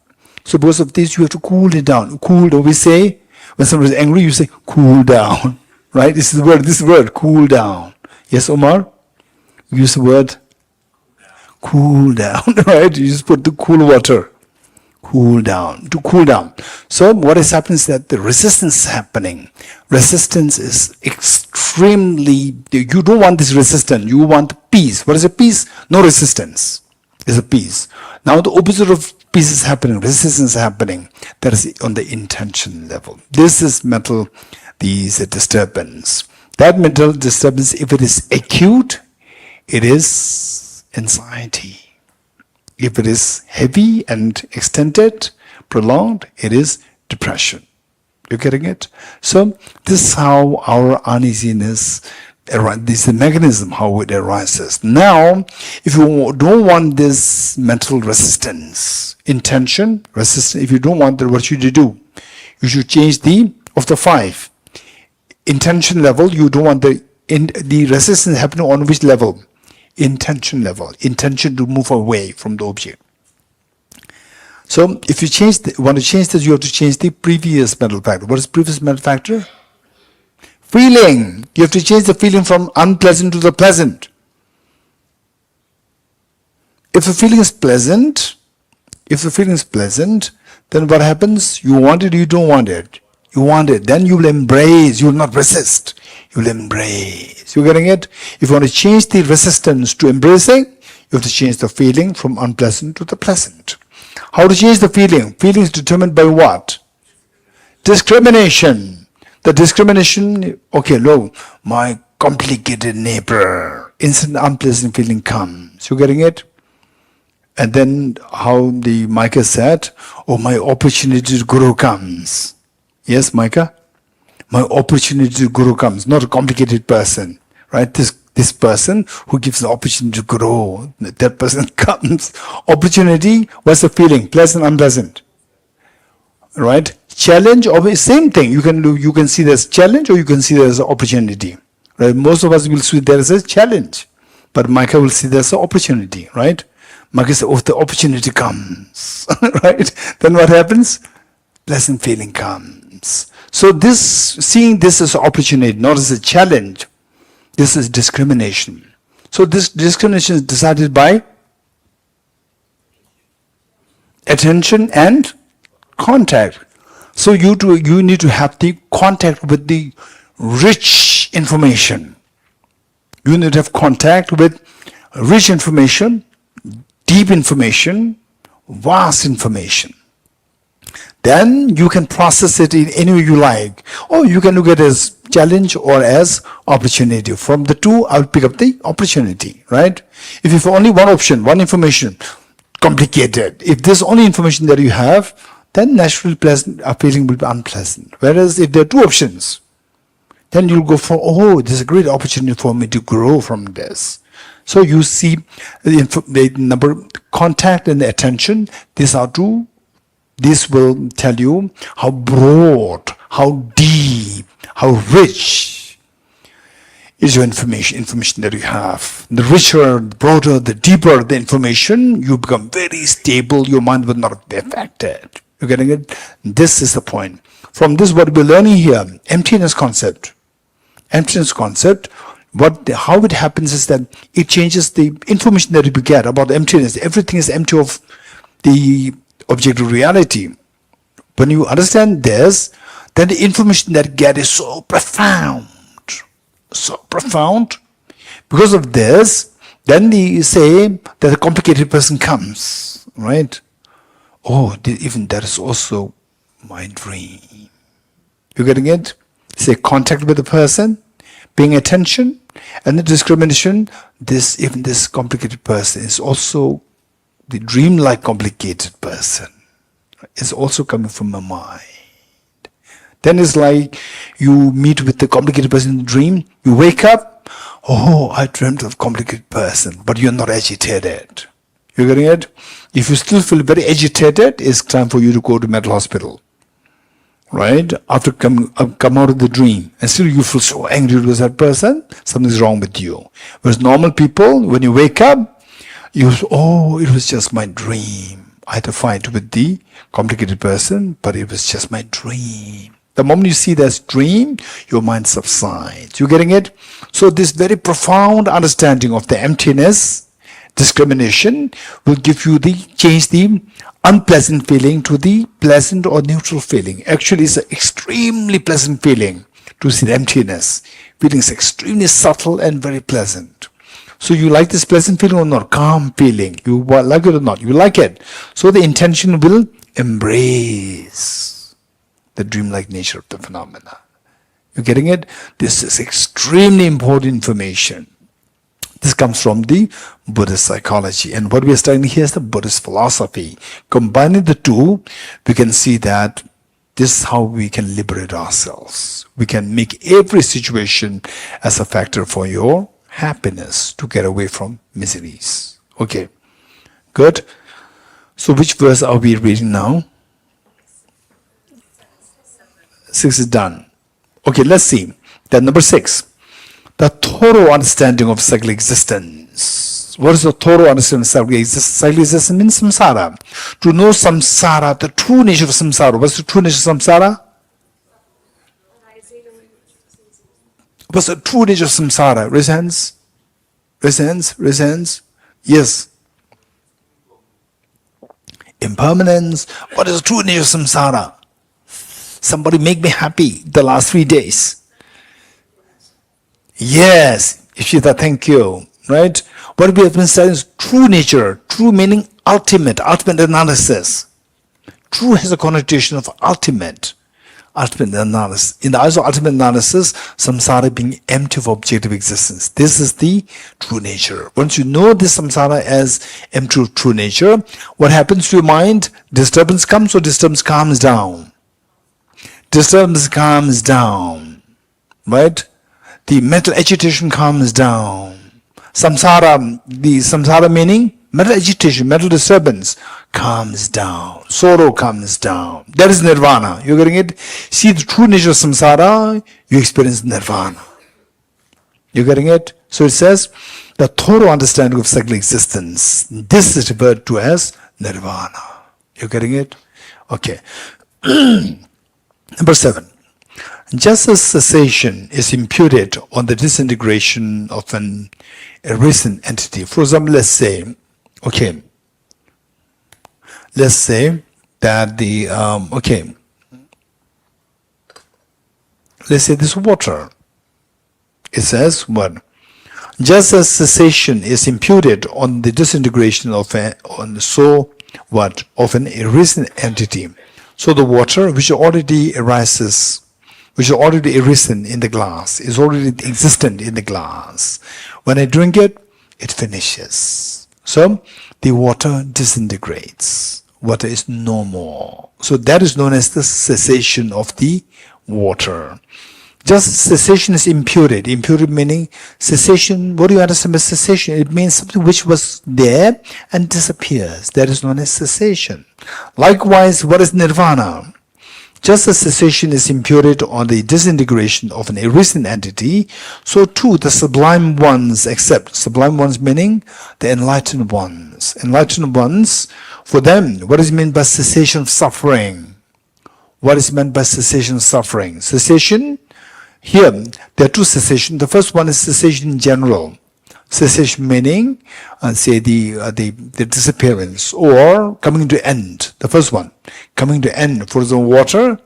So because of this, you have to cool it down. Cool down. We say, when someone is angry, you say, cool down. Right? This word, cool down. Yes, Omar? Use the word cool down. Right? You just put the cool water. Cool down, to cool down. So what is happening is that the resistance is happening. Resistance is extremely, you don't want this resistance, you want peace. What is a peace? No resistance. It's a peace. Now the opposite of peace is happening, resistance is happening. That is on the intention level. This is mental, disturbance. That mental disturbance, if it is acute, it is anxiety. If it is heavy and extended, prolonged, it is depression. You're getting it? So this is how our uneasiness arises. This is the mechanism how it arises. Now, if you don't want this mental resistance, intention, resistance, if you don't want that, what should you do? You should change of the 5. Intention level, you don't want the resistance happening on which level? Intention level, intention to move away from the object. So if you want to change this, you have to change the previous mental factor. What is previous mental factor? Feeling. You have to change the feeling from unpleasant to the pleasant. If the feeling is pleasant, then what happens? You want it, you don't want it. You want it, then you will embrace, you will not resist. You will embrace. You're getting it? If you want to change the resistance to embracing, you have to change the feeling from unpleasant to the pleasant. How to change the feeling? Feeling is determined by what? Discrimination. The discrimination, okay, look, my complicated neighbor, instant unpleasant feeling comes. You're getting it? And then how the Micah said, oh, my opportunity to grow comes. Yes, Micah? My opportunity to grow comes, not a complicated person, right? This person who gives the opportunity to grow, that person comes. Opportunity, what's the feeling? Pleasant, unpleasant, right? Challenge, always same thing. You can see there's challenge or you can see there's opportunity, right? Most of us will see there is a challenge, but Micah will see there's an opportunity, right? Micah says, oh, the opportunity comes, right? Then what happens? Pleasant feeling comes. So seeing this as an opportunity, not as a challenge, this is discrimination. So this discrimination is decided by attention and contact. So you need to have the contact with the rich information. You need to have contact with rich information, deep information, vast information. Then you can process it in any way you like. Or you can look at it as challenge or as opportunity. From the two, I'll pick up the opportunity, right? If you have only one option, one information, complicated. If there's only information that you have, then naturally pleasant feeling will be unpleasant. Whereas if there are two options, then you'll go for, oh, there's a great opportunity for me to grow from this. So you see the number, contact and the attention, these are two. This will tell you how broad, how deep, how rich is your information that you have. The richer, the broader, the deeper the information, you become very stable, your mind will not be affected. You're getting it? This is the point. From this, what we're learning here, emptiness concept. Emptiness concept, how it happens is that it changes the information that you get about emptiness. Everything is empty of the objective reality. When you understand this, then the information that you get is so profound. So profound. Because of this, then they say that a complicated person comes, right? Oh, even that is also my dream. You getting it? Say contact with the person, paying attention, and the discrimination. Even this complicated person is also the dream-like complicated person. Is also coming from my mind. Then it's like you meet with the complicated person in the dream. You wake up. Oh, I dreamt of complicated person, but you're not agitated. You getting it? If you still feel very agitated, it's time for you to go to mental hospital. Right? After come out of the dream, and still you feel so angry with that person, something's wrong with you. Whereas normal people, when you wake up, it was just my dream. I had a fight with the complicated person, but it was just my dream. The moment you see that dream, your mind subsides. You getting it? So this very profound understanding of the emptiness, discrimination, will change the unpleasant feeling to the pleasant or neutral feeling. Actually, it's an extremely pleasant feeling to see the emptiness. Feeling is extremely subtle and very pleasant. So you like this pleasant feeling or not? Calm feeling. You like it or not? You like it. So the intention will embrace the dreamlike nature of the phenomena. You getting it? This is extremely important information. This comes from the Buddhist psychology. And what we are studying here is the Buddhist philosophy. Combining the two, we can see that this is how we can liberate ourselves. We can make every situation as a factor for your happiness, to get away from miseries. Okay, good. So which verse are we reading now? 6 is done. Okay, let's see. Then number 6. The thorough understanding of cyclic existence. What is the thorough understanding of cyclic existence? Cyclic existence means samsara. To know samsara, the true nature of samsara. What's the true nature of samsara? What's the true nature of samsara? Raise hands. Raise hands. Raise hands. Yes. Impermanence. What is the true nature of samsara? Somebody make me happy the last 3 days. Yes. Ishita, thank you. Right? What we have been studying is true nature. True meaning ultimate analysis. True has a connotation of ultimate analysis. In the eyes of ultimate analysis, samsara being empty of objective existence. This is the true nature. Once you know this samsara as empty of true nature, what happens to your mind? Disturbance comes or disturbance calms down? Disturbance calms down. Right? The mental agitation calms down. The samsara meaning mental agitation, mental disturbance calms down. Sorrow calms down. That is nirvana. You're getting it? See the true nature of samsara, you experience nirvana. You're getting it? So it says, the thorough understanding of cyclic existence. This is referred to as nirvana. You're getting it? Okay. Number 7. Just as cessation is imputed on the disintegration of a recent entity. For example, let's say that let's say this water. It says what? Just as cessation is imputed on the disintegration of an arisen entity, so the water which already arises, which is already arisen in the glass, is already existent in the glass. When I drink it, it finishes. So the water disintegrates. Water is no more. So that is known as the cessation of the water. Just cessation is imputed. Imputed meaning cessation. What do you understand by cessation? It means something which was there and disappears. That is known as cessation. Likewise, what is nirvana? Just as cessation is imputed on the disintegration of an arisen entity, so too the sublime ones accept. Sublime ones meaning the enlightened ones. Enlightened ones, for them, what is meant by cessation of suffering? What is meant by cessation of suffering? Cessation, here, there are two cessations. The first one is cessation in general. Cessation meaning, say the disappearance or coming to end. The first one, coming to end. For the water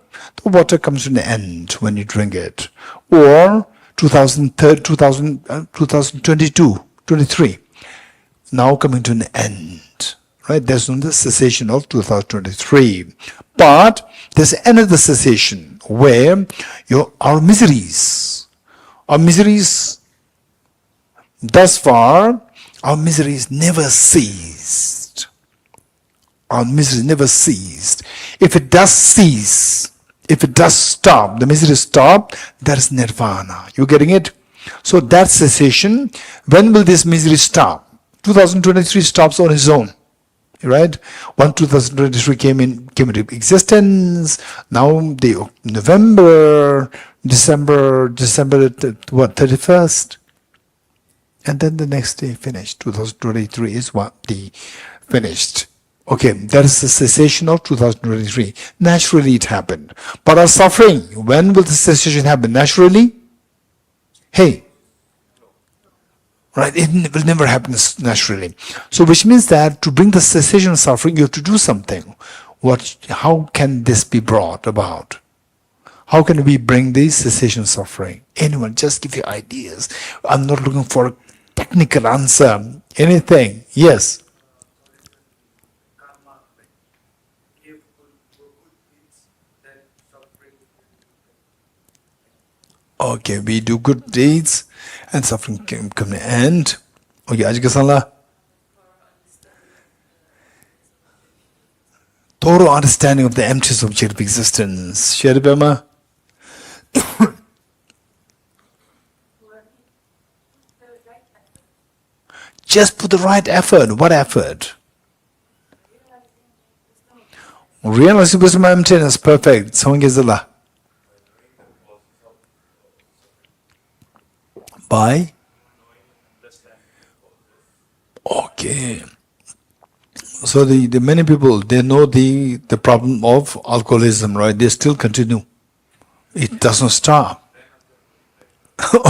comes to an end when you drink it. Or 2022, 23, now coming to an end. Right? There's no cessation of 2023. But there's another cessation where our miseries, thus far, our miseries never ceased. Our misery never ceased. If it does cease, if it does stop, the misery stop, that is nirvana. You getting it? So that cessation, when will this misery stop? 2023 stops on its own. Right? When 2023 came into existence, now the November, December, 31st. And then the next day finished. 2023 is what the finished. Okay, that is the cessation of 2023. Naturally it happened. But our suffering, when will the cessation happen? Naturally? Hey. Right? It will never happen naturally. So which means that to bring the cessation of suffering, you have to do something. How can this be brought about? How can we bring the cessation of suffering? Anyone, just give you ideas. I'm not looking for a technical answer. Anything. Yes. Karma, like give good deeds, then suffering. Okay, we do good deeds and suffering can come to an end. Okay, Ajikasala. Thorough understanding of the emptiness of objective existence. Sheribama. Just put the right effort. What effort? Realizing wisdom of emptiness. Perfect. Sawangizala. By? Okay. So the many people, they know the problem of alcoholism, right? They still continue. It doesn't stop.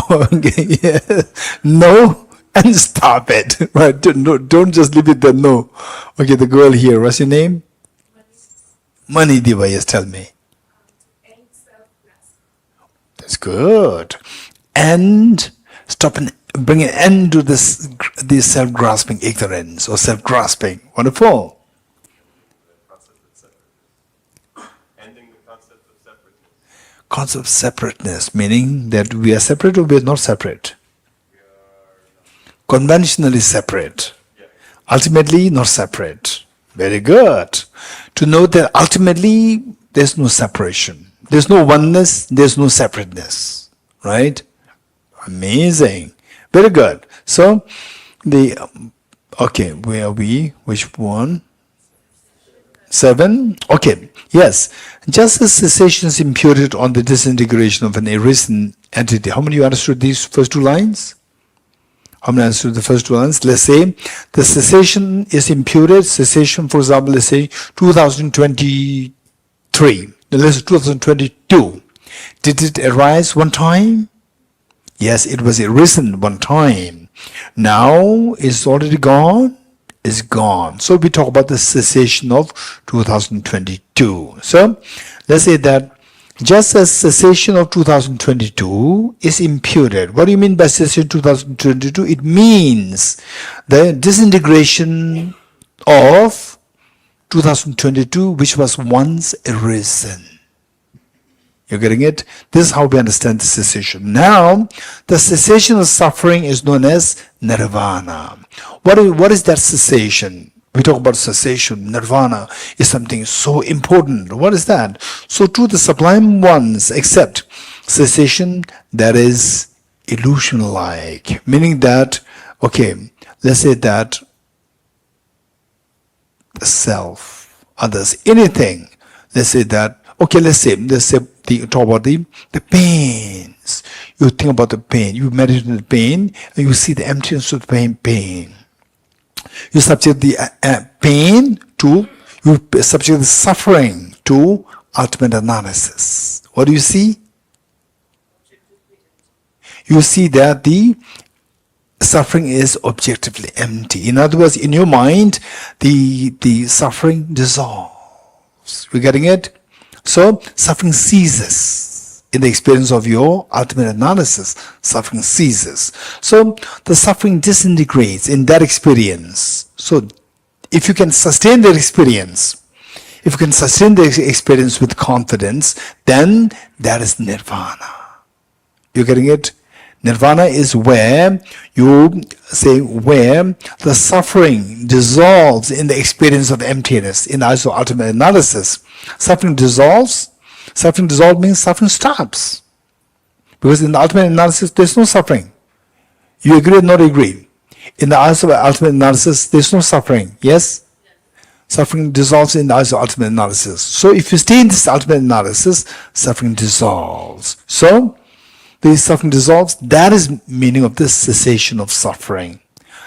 Okay, yeah. No, and stop it. Right? Don't just leave it there. No. Okay, the girl here, what's your name? Mani Diva, yes, tell me. That's good. And stop and bring an end to this self-grasping ignorance or self-grasping. Wonderful. Ending the concept of separateness. Concept of separateness, meaning that we are separate or we are not separate. Conventionally separate. Ultimately not separate. Very good. To know that ultimately there's no separation. There's no oneness, there's no separateness. Right? Amazing. Very good. So, okay, where are we? Which one? 7? Okay, yes. Just as cessation is imputed on the disintegration of an arisen entity. How many of you understood these first two lines? How many understood the first two lines? Let's say the cessation is imputed. Cessation, for example, let's say 2023. Let's say 2022. Did it arise one time? Yes, it was arisen one time. Now it's already gone. It's gone. So we talk about the cessation of 2022. So let's say that Just as cessation of 2022 is imputed. What do you mean by cessation 2022? It means the disintegration of 2022, which was once arisen. You're getting it? This is how we understand the cessation. Now, the cessation of suffering is known as Nirvana. What is that cessation? We talk about cessation. Nirvana is something so important. What is that? So to the sublime ones accept cessation that is illusion-like. Meaning that, okay, let's say that the self, others, anything. Let's say that, okay, let's say talk about the pains. You think about the pain. You meditate on the pain, and you see the emptiness of the pain. You subject the pain to, you subject the suffering to ultimate analysis. What do you see? You see that the suffering is objectively empty. In other words, in your mind, the suffering dissolves. You getting it? So suffering ceases. In the experience of your ultimate analysis, suffering ceases. So the suffering disintegrates in that experience. So if you can sustain that experience, if you can sustain the experience with confidence, then that is Nirvana. You're getting it? Nirvana is where you say where the suffering dissolves in the experience of emptiness. In also ultimate analysis, suffering dissolves. Suffering dissolves means suffering stops. Because in the ultimate analysis, there's no suffering. You agree or not agree? In the ultimate analysis, there's no suffering. Yes? Suffering dissolves in the ultimate analysis. So if you stay in this ultimate analysis, suffering dissolves. So the suffering dissolves. That is meaning of the cessation of suffering.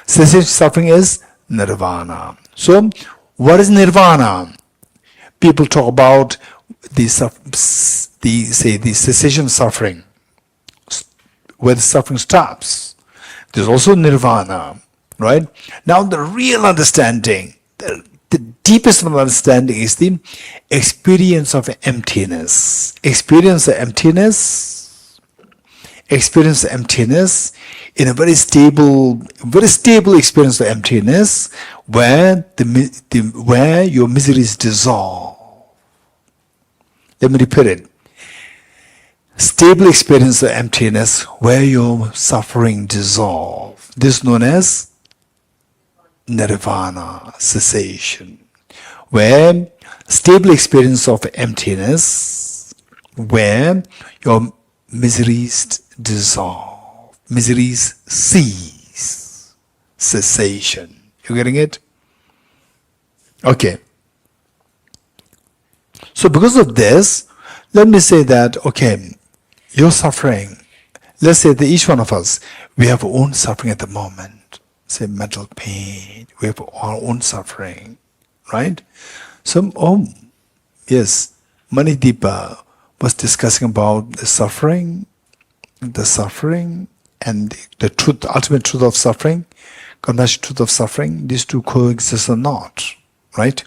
Cessation of suffering is Nirvana. So what is Nirvana? People talk about the cessation of suffering, where the suffering stops. There's also Nirvana, right? Now the real understanding, the deepest of understanding is the experience of emptiness. Experience of emptiness in a very stable experience of emptiness, where where your miseries dissolve. Let me repeat it. Stable experience of emptiness where your suffering dissolve. This is known as Nirvana, cessation. Where stable experience of emptiness where your miseries dissolve. Miseries cease. Cessation. You getting it? Okay. So because of this, let me say that, okay, your suffering, let's say that each one of us, we have our own suffering at the moment. Say mental pain, we have our own suffering, right? So, yes, Manideepa was discussing about the suffering and the truth, ultimate truth of suffering, compassionate truth of suffering. These two coexist or not, right?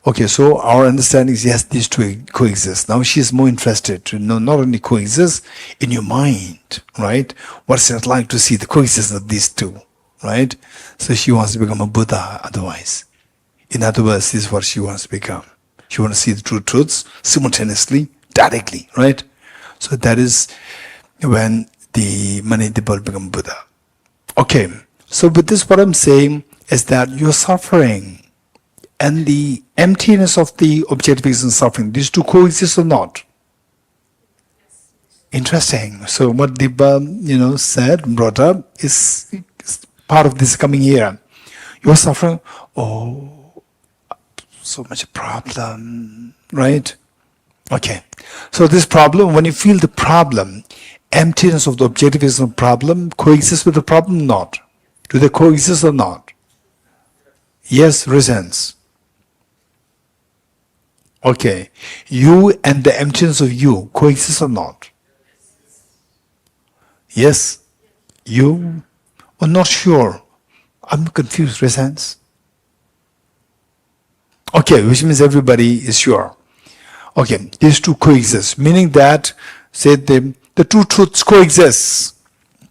Okay, so our understanding is yes, these two coexist. Now she is more interested to know not only coexist in your mind, right? What's it like to see the coexistence of these two, right? So she wants to become a Buddha otherwise. In other words, this is what she wants to become. She wants to see the true truths simultaneously, directly, right? So that is when the Manideepa will become Buddha. Okay, so with this what I'm saying is that your suffering and the emptiness of the objectification suffering, these two coexist or not? Interesting. So what Deepa, said, brought up is part of this coming year. Your suffering, so much problem, right? Okay. So this problem, when you feel the problem, emptiness of the objectification problem coexists with the problem or not? Do they coexist or not? Yes, resents. Okay, you and the emptiness of you coexist or not? Yes, you? Oh, not sure. I'm confused, resents. Okay, which means everybody is sure. Okay, these two coexist, meaning that, say, the two truths coexist.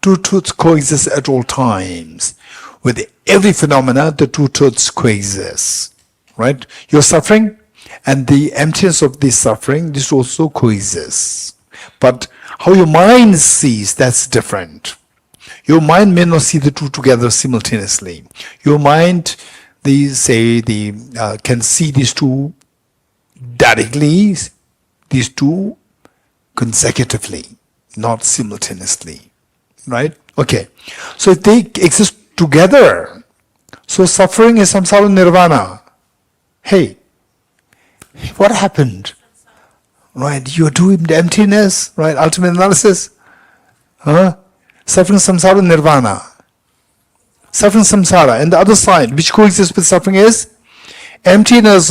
Two truths coexist at all times. With every phenomena, the two truths coexist. Right? Your suffering and the emptiness of this suffering, this also coexists. But how your mind sees, that's different. Your mind may not see the two together simultaneously. Your mind, can see these two directly, these two consecutively, not simultaneously. Right? Okay. So if they exist together, so suffering is samsara nirvana. Hey, what happened? Right? You're doing the emptiness, right? Ultimate analysis. Huh? Suffering samsara nirvana. Suffering samsara. And the other side, which coexists with suffering, is emptiness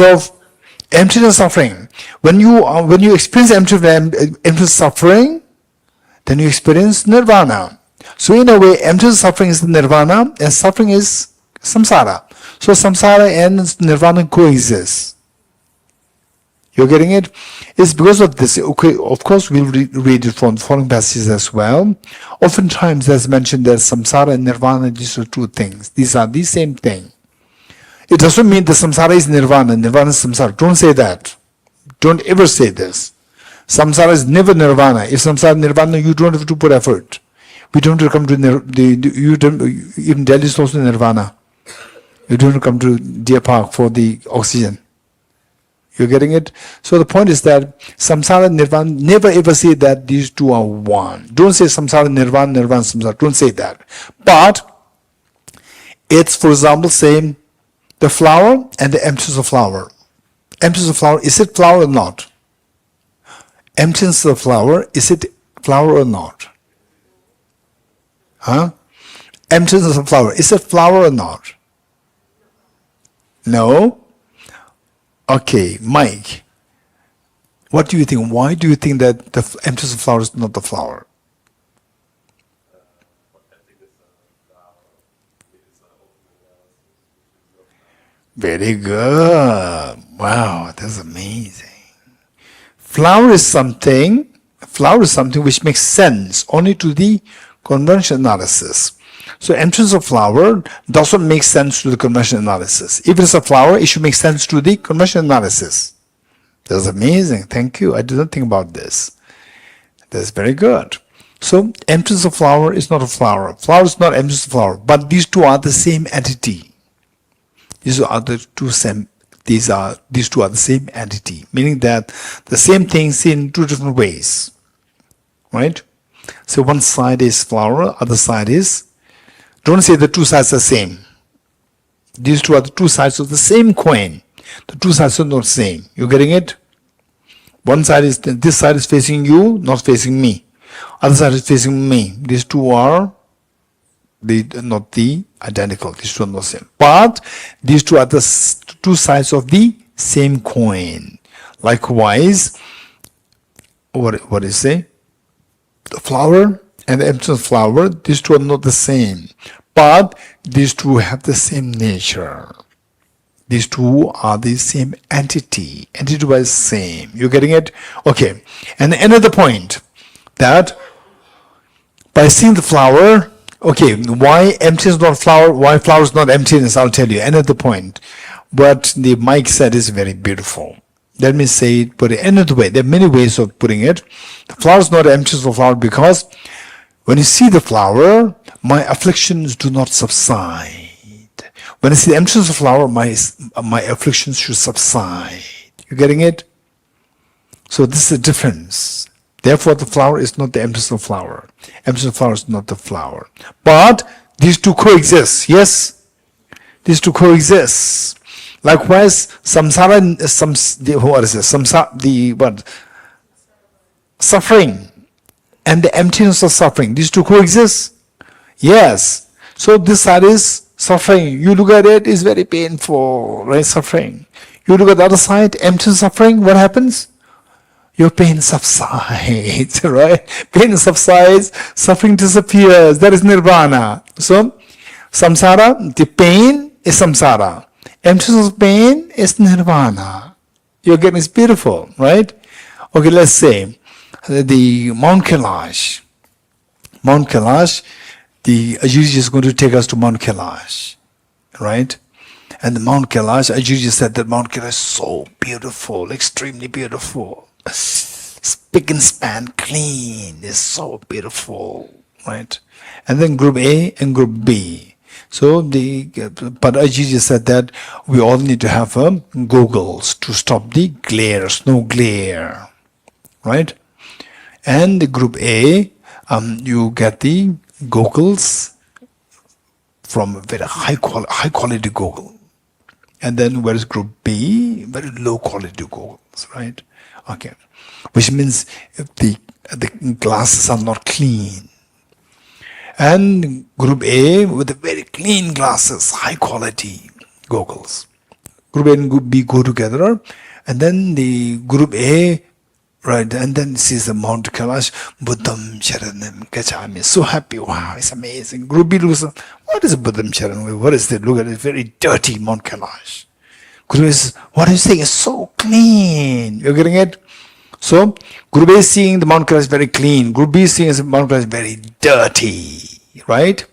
suffering. When you experience emptiness suffering, then you experience nirvana. So in a way, emptiness suffering is nirvana and suffering is samsara. So samsara and nirvana coexist. You're getting it? It's because of this. Okay, of course, we'll read it from the following passages as well. Oftentimes, as mentioned, that samsara and nirvana, these are two things. These are the same thing. It doesn't mean that samsara is nirvana, nirvana is samsara. Don't say that. Don't ever say this. Samsara is never nirvana. If samsara is nirvana, you don't have to put effort. We don't have to come to even Delhi is also nirvana. You don't have to come to Deer Park for the oxygen. You're getting it? So the point is that samsara and nirvana, never ever say that these two are one. Don't say samsara, nirvana, nirvana, samsara. Don't say that. But it's, for example, saying the flower and the emptiness of flower. Emptiness of flower, is it flower or not? Emptiness of flower, is it flower or not? Huh? Emptiness of flower, is it flower or not? No? Okay, Mike, what do you think? Why do you think that the emptiness of flower is not the flower? Very good. Wow, that's amazing. Flower is something which makes sense only to the conventional analysis. So emptiness of flower doesn't make sense to the conventional analysis. If it's a flower, it should make sense to the conventional analysis. That's amazing. Thank you. I didn't think about this. That's very good. So emptiness of flower is not a flower. Flower is not emptiness of flower. But these two are the same entity. These two are the same entity. Meaning that the same thing seen in two different ways. Right? So one side is flower, other side is. Don't say the two sides are the same. These two are the two sides of the same coin. The two sides are not the same. You getting it? One side is, this side is facing you, not facing me. Other side is facing me. These two are not the identical. These two are not the same. But these two are the two sides of the same coin. Likewise, what is it? The flower and the emptiness of flower, these two are not the same. But these two have the same nature. These two are the same entity. Entity wise same. You getting it? Okay. And another point, that by seeing the flower, okay, why emptiness is not flower, why flower is not emptiness, I'll tell you. Another point. What the Mike said is very beautiful. Let me say it, but another way. There are many ways of putting it. The flower is not emptiness of flower because when you see the flower, my afflictions do not subside. When I see the emptiness of flower, my afflictions should subside. You getting it? So this is the difference. Therefore, the flower is not the emptiness of flower. Emptiness of flower is not the flower. But these two coexist. Yes? These two coexist. Likewise, samsara, suffering and the emptiness of suffering. These two coexist. Yes. So this side is suffering. You look at it, it's very painful, right? Suffering. You look at the other side, emptiness suffering, what happens? Your pain subsides, right? Pain subsides, suffering disappears. That is nirvana. So, samsara, the pain is samsara. Emptiness of pain is nirvana. You're getting, it's beautiful, right? Okay, let's say the Mount Kailash. Mount Kailash, the Ajiji is going to take us to Mount Kailash, right? And the Mount Kailash, Ajiji said that Mount Kailash is so beautiful, extremely beautiful. Spick and span, clean, it's so beautiful, right? And then group A and group B. So but Ajiji said that we all need to have goggles to stop the glare, snow glare, right? And the group A, you get the goggles from a very high quality goggle. And then whereas group B, very low quality goggles, right? Okay. Which means if the glasses are not clean. And group A with the very clean glasses, high quality goggles. Group A and group B go together, and then the group A, right, and then sees the Mount Kailash, Buddham Sharanam Gacchami. So happy, wow, it's amazing. Group B looks, what is Buddham Sharanam? What is it? Look at it, very dirty Mount Kailash. Guru is, what are you saying? It's so clean. You're getting it? So, Group A is seeing the Mount Kailash very clean. Group B is seeing the Mount Kailash very dirty. Right?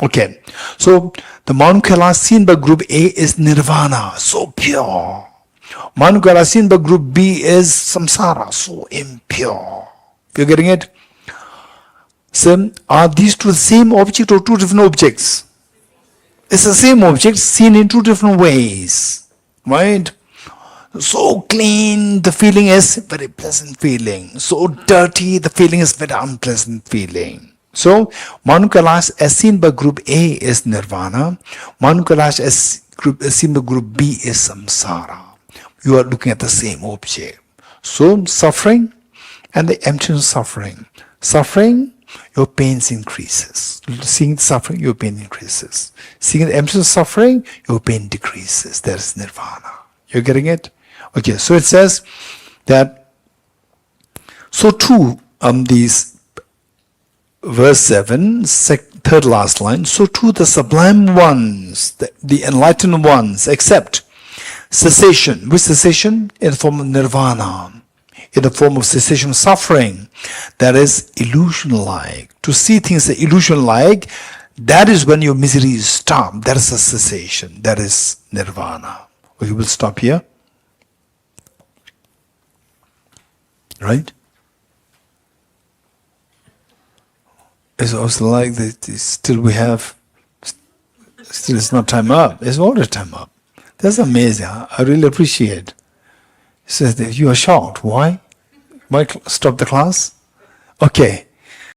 Okay. So, the Mount Kailash seen by Group A is Nirvana, so pure. Mount Kailash seen by Group B is Samsara, so impure. You're getting it? So, are these two the same object or two different objects? It's the same object seen in two different ways. Right? So clean, the feeling is very pleasant feeling. So dirty, the feeling is very unpleasant feeling. So Mount Kailash as seen by group A is Nirvana. Mount Kailash as seen by group B is Samsara. You are looking at the same object. So suffering and the emptiness of suffering. Suffering, your pain increases. Seeing suffering, your pain increases. Seeing the emptiness of suffering, your pain decreases. That is Nirvana. You're getting it? Okay, so it says that, so too, these verse 7, third last line, so too the sublime ones, the enlightened ones, accept cessation. Which cessation? In the form of nirvana, in the form of cessation of suffering, that is illusion-like. To see things illusion-like, that is when your misery is stopped. That is a cessation. That is nirvana. We will stop here. Right? It's also like that still it's not time up. It's already time up. That's amazing. I really appreciate. He says that you are shocked. Why? Why stop the class? Okay.